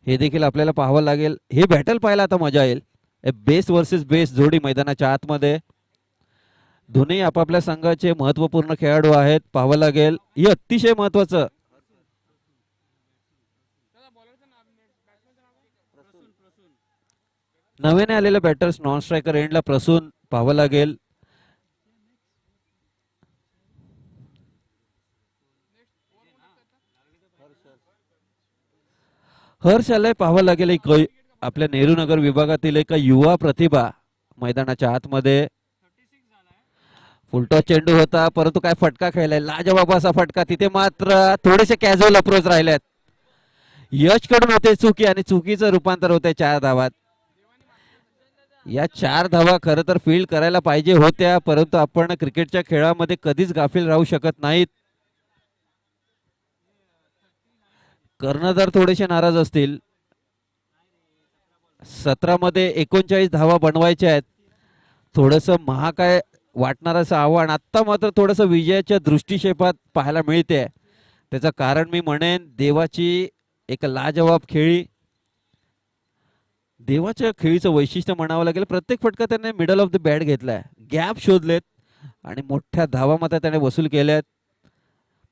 हे देखील आपल्याला पाहावं लागेल. हे बॅटल पाहायला आता मजा येईल. बेस्ट वर्सेस बेस्ट जोडी मैदानाच्या आतमध्ये. दोन्ही आपापल्या संघाचे महत्वपूर्ण खेळाडू आहेत, पाहावं लागेल. हे अतिशय महत्वाचं. नव्याने आलेले बॅटर्स नॉन स्ट्रायकर एंडला प्रसून, पाहावं लागेल. हर्ष आलंय, पाहावं लागेल. एक आपल्या नेहरू नगर विभागातील एक युवा प्रतिभा मैदानाच्या आतमध्ये. फुलटॉस चेंडू होता परंतु काय फटका खेळलाय, लाजवाब असा फटका. तिथे मात्र थोडेसे कॅज्युअल अप्रोच राहिलेत. यश कडून होते चुकी आणि चुकीचं रूपांतर होते 4 धावात. या 4 धावा खरं तर फील्ड करायला पाहिजे होत्या, परंतु आपण क्रिकेटच्या खेळामध्ये कधीच गाफील राहू शकत नाहीत. कर्णधार थोडेसे नाराज असतील. 17 मध्ये 39 धावा बनवायच्या आहेत. थोडस महाकाय वाटणार असं आव्हान आता मात्र थोडस विजयाच्या दृष्टिक्षेपात पाहायला मिळते. त्याचं कारण मी म्हणेन देवाची एक लाजवाब खेळी. देवाच्या खेळीचं वैशिष्ट्य म्हणावं लागेल, प्रत्येक फटका त्याने मिडल ऑफ द बॅट घेतलाय, गॅप शोधलेत आणि मोठ्या धावा मात्र त्याने वसूल केल्यात.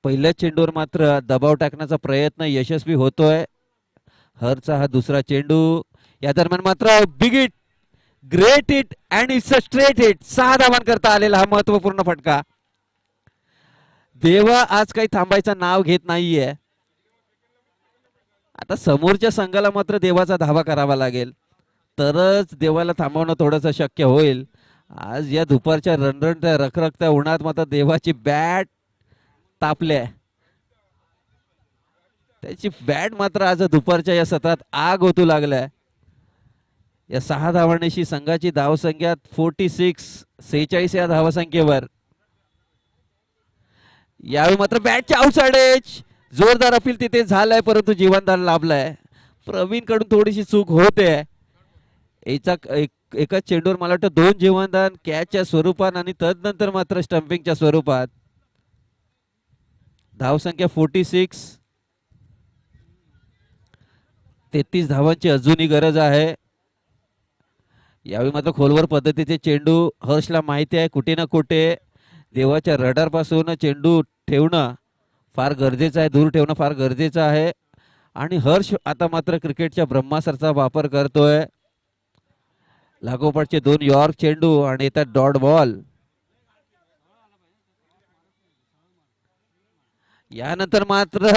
पहिल्या चेंडूवर मात्र दबाव टाकण्याचा प्रयत्न यशस्वी होतोय. हरचा हा दुसरा चेंडू. या दरम्यान मात्र big hit, great hit and it's a straight hit. 6 धावां करता आलेला हा महत्वपूर्ण फटका. देवा आज काही थांबायचं नाव घेत नाहीये. आता समोरच्या संघाला मात्र देवाचा धावा करावा लागेल तरच देवाला थांबवणं थोडंसं शक्य होईल. आज या दुपारच्या रणरणत्या रखरखत्या उन्हात मात्र देवाची बॅट तापल्या. त्याची बॅट मात्र आज दुपारच्या या सत्रात आग ओतू लागलाय. या 6 धावांनीशी संघाची धावसंख्या 46 या धावसंख्येवर. यावेळी मात्र बॅटच्या आउटसाइड एज. जोरदार अपील तिथे झालाय परंतु जीवनदान लाभलाय. प्रवीण कडून थोडीशी चूक होते. एकाच चेंडूवर मला वाटतं 2 जीवनदान कॅचच्या स्वरूपात आणि तदनंतर मात्र स्टंपिंगच्या स्वरूपात. धावसंख्या 46. 33 धावांची अजूनही गरज आहे. यावेळी मात्र खोलवर पद्धतीचे चेंडू. हर्षला माहिती आहे कुठे ना कुठे देवाच्या रडार पासून चेंडू ठेवणं फार गरजेचं आहे, दूर ठेवणं फार गरजेचं आहे. आणि हर्ष आता मात्र क्रिकेटच्या ब्रह्मास्त्राचा वापर करतोय. लागोपाठचे 2 यॉर्क चेंडू आणि येतात डॉट बॉल. यानंतर मात्र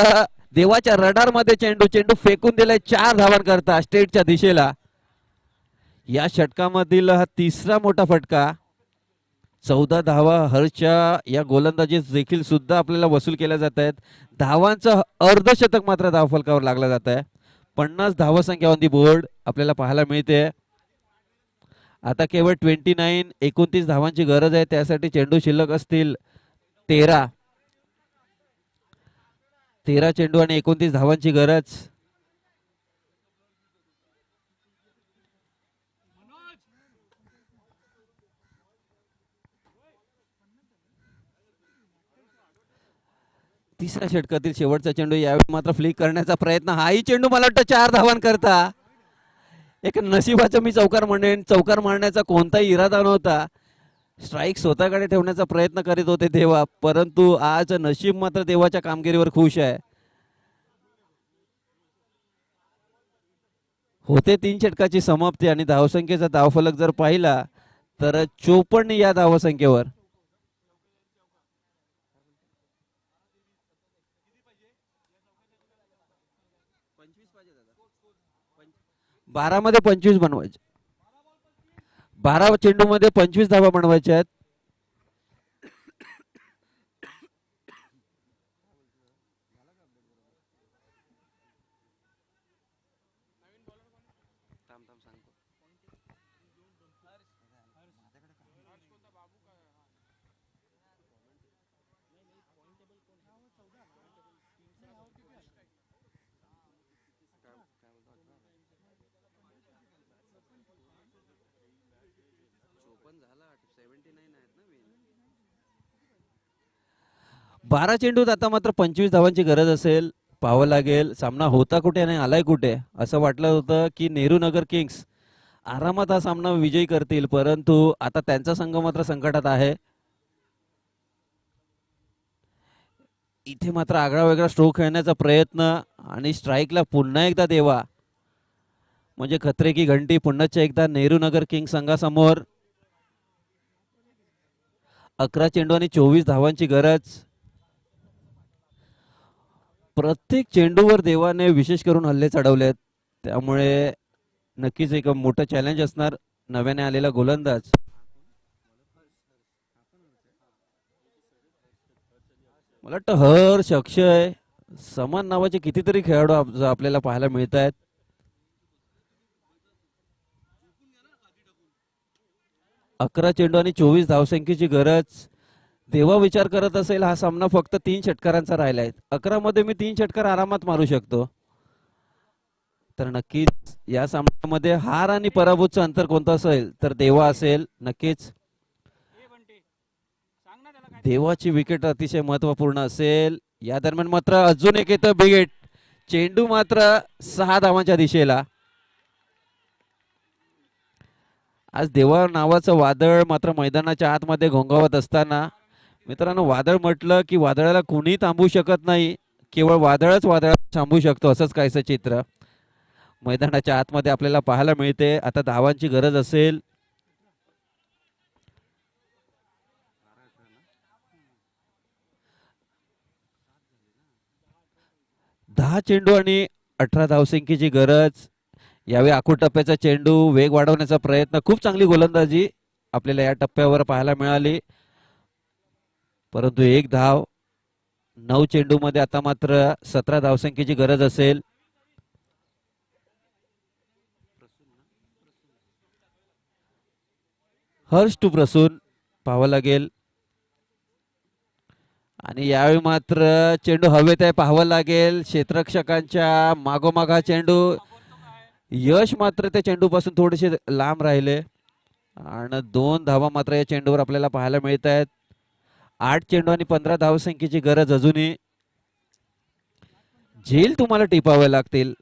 देवाच्या रडार मध्ये चेंडू फेकून दिलाय 4 धावां करता स्टेटच्या दिशेला. या षटकामधील हा तिसरा मोठा फटका. 14 धावा हर्षच्या या गोलंदाजीत देखील सुद्धा आपल्याला वसूल केल्या जात आहेत. धावांचं अर्धशतक मात्र धावफलकावर लागला जात आहे. 50 धावसंख्या ऑन दी बोर्ड आपल्याला पाहायला मिळते. आता केवळ 29 धावांची गरज आहे. त्यासाठी चेंडू शिल्लक असतील 13 चेंडू आणि 29 धावांची गरज. तिसऱ्या षटकातील शेवटचा चेंडू. यावेळी मात्र फ्लिक करण्याचा प्रयत्न. हाही चेंडू मला वाटतं 4 धावां करता. एक नशिबाचं मी चौकार म्हणेन. चौकार मारण्याचा कोणताही इरादा नव्हता. स्ट्राईक स्वतःकडे ठेवण्याचा प्रयत्न करीत होते देवा, परंतु आज नशीब मात्र देवाच्या कामगिरीवर खुश आहे. होते 3 षटकाची समाप्ती आणि धावसंख्येचा धावफलक जर पाहिला तर 54 या धावसंख्येवर. बारा मध्ये 25 बनवायचे. 12 चेंडू मध्ये 25 धावा बनवायच्या आहेत. 12 चेंडूत आता मात्र 25 धावांची गरज असेल. पाहावं लागेल सामना होता कुठे आणि आलाय कुठे. असं वाटलं होतं की नेहरू नगर किंग्स आरामात हा सामना विजयी करतील, परंतु आता त्यांचा संघ मात्र संकटात आहे. इथे मात्र आगळा वेगळा स्ट्रोक खेळण्याचा प्रयत्न आणि स्ट्राईकला पुन्हा एकदा देवा म्हणजे खतरे की घंटी पुन्हा एकदा नेहरू नगर किंग्स संघासमोर. 11 चेंडू आणि 24 धावांची गरज. प्रत्येक चेंडूवर देवाने विशेष करून हल्ले चढवलेत, त्यामुळे नक्कीच एक मोठं चॅलेंज असणार नव्याने आलेला गोलंदाज. मला वाटतं हर्ष, अक्षय, समान नावाचे कितीतरी खेळाडू आपल्याला पाहायला मिळत आहेत. 11 चेंडू आणि 24 धावसंख्येची गरज. देवा विचार करत असेल हा सामना फक्त 3 षटकारांचा राहिलाय, 11 मध्ये मी 3 षटकार आरामात मारू शकतो. तर नक्कीच या सामन्यामध्ये हार आणि पराभूतचं अंतर कोणतं असेल तर देवा असेल. नक्कीच देवाची विकेट अतिशय महत्वपूर्ण असेल. या दरम्यान मात्र अजून एक येतं बिगेट. चेंडू मात्र 6 धावांच्या दिशेला. आज देवा नावाचं वादळ मात्र मैदानाच्या आतमध्ये घोंगावत असताना, मित्रांनो वादळ म्हटलं की वादळाला कुणी थांबवू शकत नाही, केवळ वादळच वादळ थांबवू शकतो, असंच काहीसं चित्र मैदानाच्या आतमध्ये आपल्याला पाहायला मिळते. आता धावांची गरज असेल. 10 चेंडू आणि 18 धावसंख्येची गरज. यावेळी आखूड टप्प्याचा चेंडू, वेग वाढवण्याचा प्रयत्न, खूप चांगली गोलंदाजी आपल्याला या टप्प्यावर पाहायला मिळाली, परंतु एक धाव. 9 चेंडू मध्ये आता मात्र 17 धावसंख्येची गरज असेल. हर्ष टू प्रसून पाहावं लागेल. आणि यावेळी मात्र चेंडू हवेत आहे, पाहावं लागेल. क्षेत्ररक्षकांच्या मागोमाग हा चेंडू. यश मात्र त्या चेंडूपासून थोडेसे लांब राहिले आणि 2 धावा मात्र या चेंडूवर आपल्याला पाहायला मिळत आहेत. 8 चेंडू आणि 15 धावसंख्येची गरज अजूनही. झेल तुम्हाला टिपावे लागतील.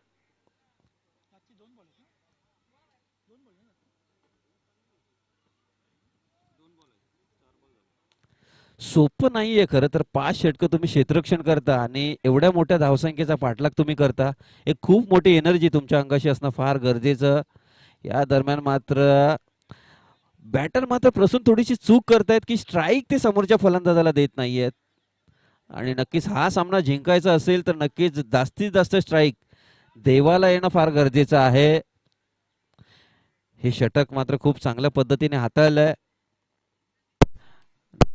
सोपं नाहीये खरं तर. 5 षटकं तुम्ही क्षेत्ररक्षण करता आणि एवढ्या मोठ्या धावसंख्येचा पाठलाग तुम्ही करता, एक खूप मोठी एनर्जी तुमच्या अंगाशी असणं फार गरजेचं. या दरम्यान मात्र बॅटर मात्र प्रसून थोडीशी चूक करतायत की स्ट्राईक ते समोरच्या फलंदाजाला देत नाहीयेत. आणि नक्कीच हा सामना जिंकायचा असेल तर नक्कीच जास्तीत जास्त स्ट्राईक देवाला येणं फार गरजेचं आहे. हे षटक मात्र खूप चांगल्या पद्धतीने हाताळलंय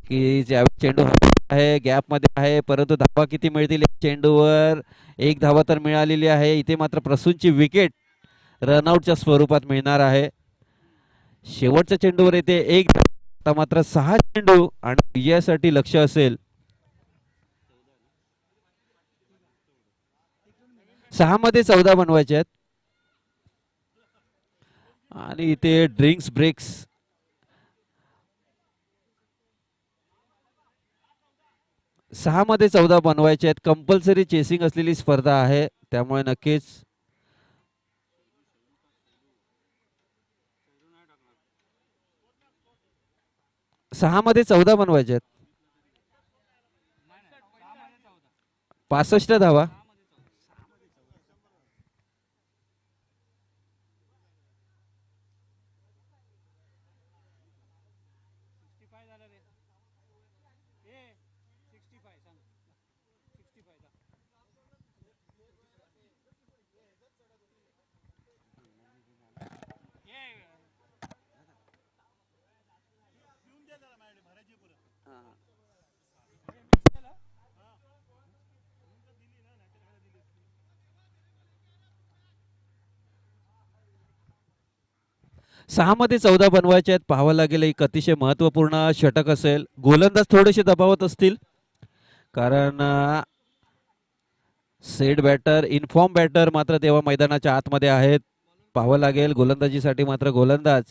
की चेंडू आहे गॅप मध्ये आहे, परंतु धावा किती मिळतील चेंडूवर. 1 धावा तर मिळालेली आहे. इथे मात्र प्रसूनची विकेट रनआउटच्या स्वरूपात मिळणार आहे. शेवटच्या चेंडूवर येते 1 धाव. आता मात्र 6 चेंडू आणि विजयासाठी लक्ष असेल. 6 मध्ये 14 बनवायचे आहेत. आणि इथे ड्रिंक्स ब्रेक्स. 6 मध्ये 14 बनवायचे आहेत. कंपल्सरी चेसिंग असलेली स्पर्धा आहे, त्यामुळे नक्कीच 6 मध्ये 14 बनवायचे आहेत. 65 धावा. 6 मध्ये 14 बनवायचे आहेत. पाहावं लागेल, एक अतिशय महत्वपूर्ण षटक असेल. गोलंदाज थोडेसे दबावत असतील कारण सेट बॅटर इन्फॉर्म बॅटर मात्र तेव्हा मैदानाच्या आतमध्ये आहेत. पाहावं लागेल गोलंदाजीसाठी मात्र गोलंदाज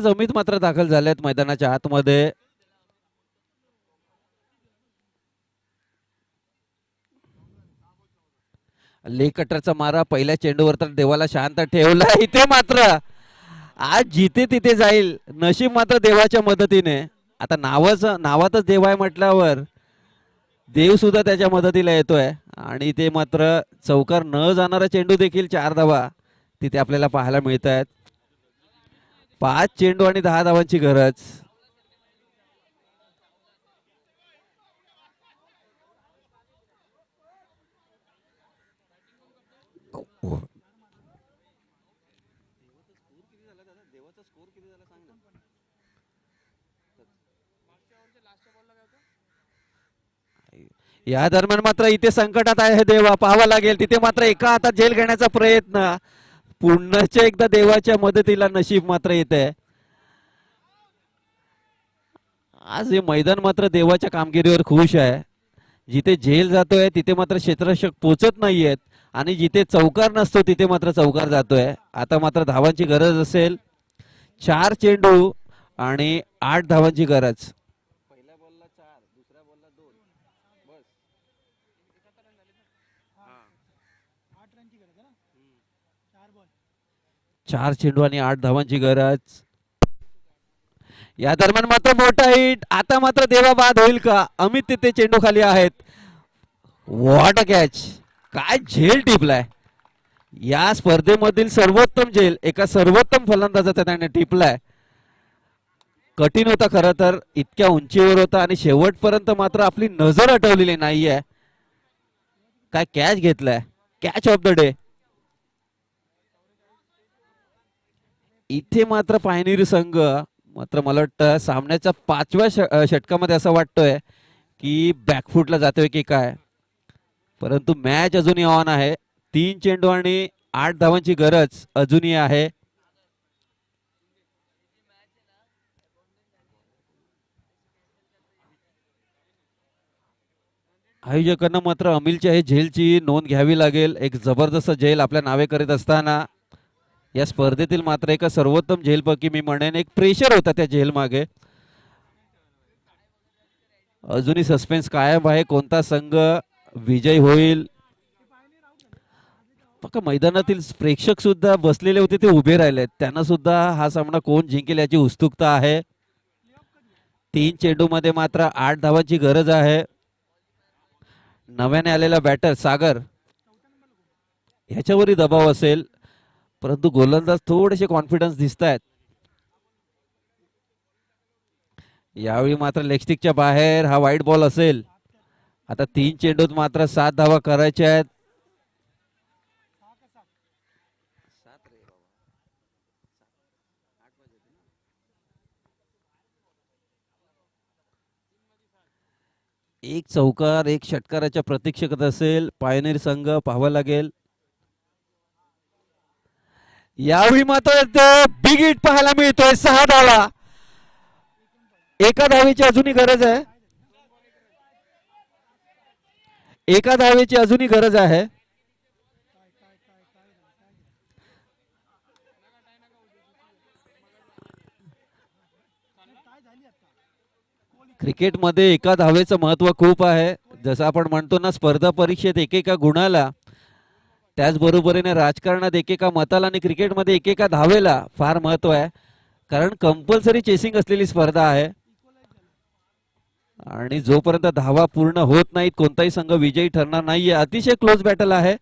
अमित मात्र दाखल झाले आहेत मैदानाच्या आतमध्ये. लेग कटरचा मारा पहिल्या चेंडूवर तर देवाला शांत ठेवला. इथे मात्र आज जिथे तिथे जाईल नशीब मात्र देवाच्या मदतीने. आता नावातच देव आहे म्हटल्यावर देव सुद्धा त्याच्या मदतीला येतोय आणि ते मात्र चौकार न जाणारा चेंडू देखील 4 धावा तिथे आपल्याला पाहायला मिळत आहेत. 5 चेंडू आणि 10 धावांची गरज. या दरम्यान मात्र इथे संकटात आहे देवा. पाहावं लागेल तिथे मात्र एका हातात झेल घेण्याचा प्रयत्न. पुन्हा एकदा देवाच्या मदतीला नशीब मात्र येते. आज हे मैदान मात्र देवाच्या कामगिरीवर खुश आहे. जिथे झेल जातोय तिथे मात्र क्षेत्ररक्षक पोचत नाहीयेत आणि जिथे चौकार नसतो तिथे मात्र चौकार जातोय. आता मात्र धावांची गरज असेल. 4 चेंडू आणि 8 धावांची गरज. 4 चेंडू आणि 8 धावांची गरज. या दरम्यान मात्र मोठा हिट. आता मात्र देवा बाद होईल का? अमित तिथे चेंडू खाली आहेत. What a catch. काय झेल टिपलाय. या स्पर्धेमधील सर्वोत्तम झेल एका सर्वोत्तम फलंदाजाचा त्याने टिपलाय. कठीण होता खरं तर, इतक्या उंचीवर होता आणि शेवटपर्यंत मात्र आपली नजर हटवलेली नाहीये. काय कॅच घेतलाय. Catch of the day. इथे मात्र पायनेरी संघ मात्र मला वाटतं सामन्याच्या 5व्या षटकामध्ये असं वाटतोय की बॅकफुटला जातोय की काय, परंतु मॅच अजूनही ऑन आहे. 3 चेंडू आणि 8 धावांची गरज अजूनही आहे. आयोजकांना मात्र अमिलच्या हे झेलची नोंद घ्यावी लागेल. एक जबरदस्त झेल आपल्या नावे करीत असताना या स्पर्धेतील मात्र एका सर्वोत्तम झेलपैकी मी म्हणेन एक प्रेशर होता त्या झेल मागे. अजूनही सस्पेन्स कायम आहे. कोणता संघ विजय होईल. मैदानातील प्रेक्षक सुद्धा बसलेले होते ते उभे राहिले. त्यांना सुद्धा हा सामना कोण जिंकेल याची उत्सुकता आहे. 3 चेंडू मध्ये मात्र 8 धावांची गरज आहे. नव्याने आलेला बॅटर सागर ह्याच्यावरही दबाव असेल, परंतु गोलंदाज थोडेसे कॉन्फिडन्स दिसत आहेत. यावेळी मात्र लेगस्टिकच्या बाहेर हा वाईट बॉल असेल. आता 3 चेंडूत मात्र 7 धावा करायच्या आहेत. एक चौकार एक षटकाराच्या प्रतीक्षेत असेल पायनेर संघ. पाहावं लागेल. यावेळी मात्र बिग हिट पाहायला मिळतोय. 6 धावा. एका धावेची अजूनही गरज आहे. एका धावेची अजूनही गरज आहे. क्रिकेटमध्ये एका धावेचं महत्व खूप आहे. जसं आपण म्हणतो ना, स्पर्धा परीक्षेत एकेका गुणाला, त्याचबरोबरीने राजकारणात एकेका मताला आणि क्रिकेटमध्ये एकेका धावेला फार महत्व आहे. कारण कंपल्सरी चेसिंग असलेली स्पर्धा आहे आणि जोपर्यंत धावा पूर्ण होत नाहीत कोणताही संघ विजयी ठरणार नाहीये. अतिशय क्लोज बॅटल आहे.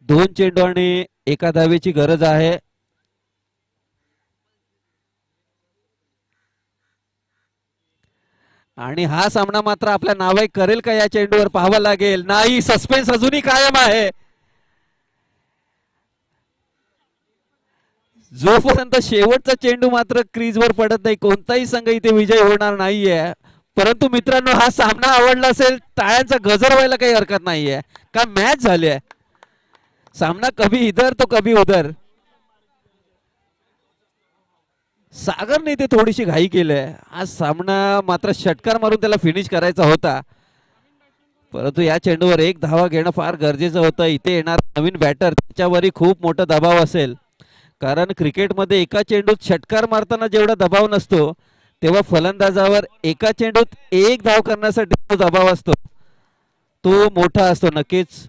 2 चेंडू आणि एका धावेची गरज आहे. आणि हा सामना मात्र आपल्या नावे करेल का या चेंडूवर पाहावं लागेल. नाही, सस्पेन्स अजूनही कायम आहे. जोपर्यंत शेवटचा चेंडू मात्र क्रीजवर पडत नाही कोणताही संघ इथे विजय होणार नाहीये. परंतु मित्रांनो, हा सामना आवडला असेल टाळ्यांचा गजर व्हायला काही हरकत नाहीये. का मॅच झाली आहे. सामना कभी इधर तो कभी उधर. सागरने ते थोडीशी घाई केलंय. आज सामना मात्र षटकार मारून त्याला फिनिश करायचा होता, परंतु या चेंडूवर एक धावा घेणं फार गरजेचं होतं. इथे येणार नवीन बॅटर त्याच्यावरही खूप मोठा दबाव असेल, कारण क्रिकेटमध्ये एका चेंडूत षटकार मारताना जेवढा दबाव नसतो, तेव्हा फलंदाजावर एका चेंडूत एक धाव करण्यासाठी जो दबाव असतो तो मोठा असतो. नक्कीच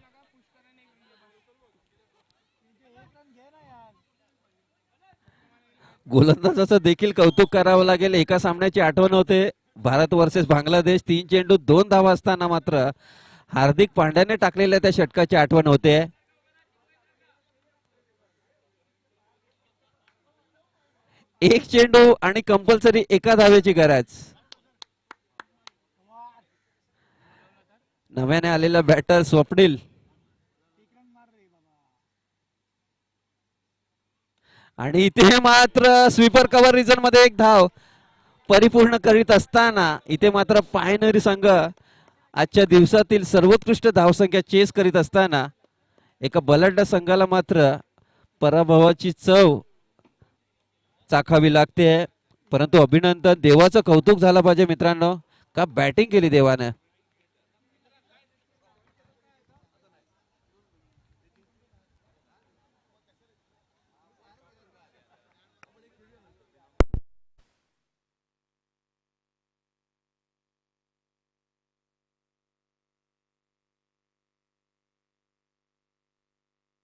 गोलंदाजाचं देखील कौतुक करावं लागेल. एका सामन्याची आठवण होते, भारत वर्सेस बांगलादेश. 3 चेंडू 2 धावा असताना मात्र हार्दिक पांड्याने टाकलेल्या त्या षटकाची आठवण होते. एक चेंडू आणि कंपल्सरी एका धावेची गरज. नव्याने आलेला बॅटर स्वप्नील आणि इथे मात्र स्वीपर कव्हर रिजन मध्ये एक धाव परिपूर्ण करीत असताना इथे मात्र पायनरी संघ आजच्या दिवसातील सर्वोत्कृष्ट धावसंख्या चेस करीत असताना एका बलाढ्य संघाला मात्र पराभवाची चव चाखावी लागते. परंतु अभिनंदन, देवाचं कौतुक झालं पाहिजे मित्रांनो, का बॅटिंग केली देवानं.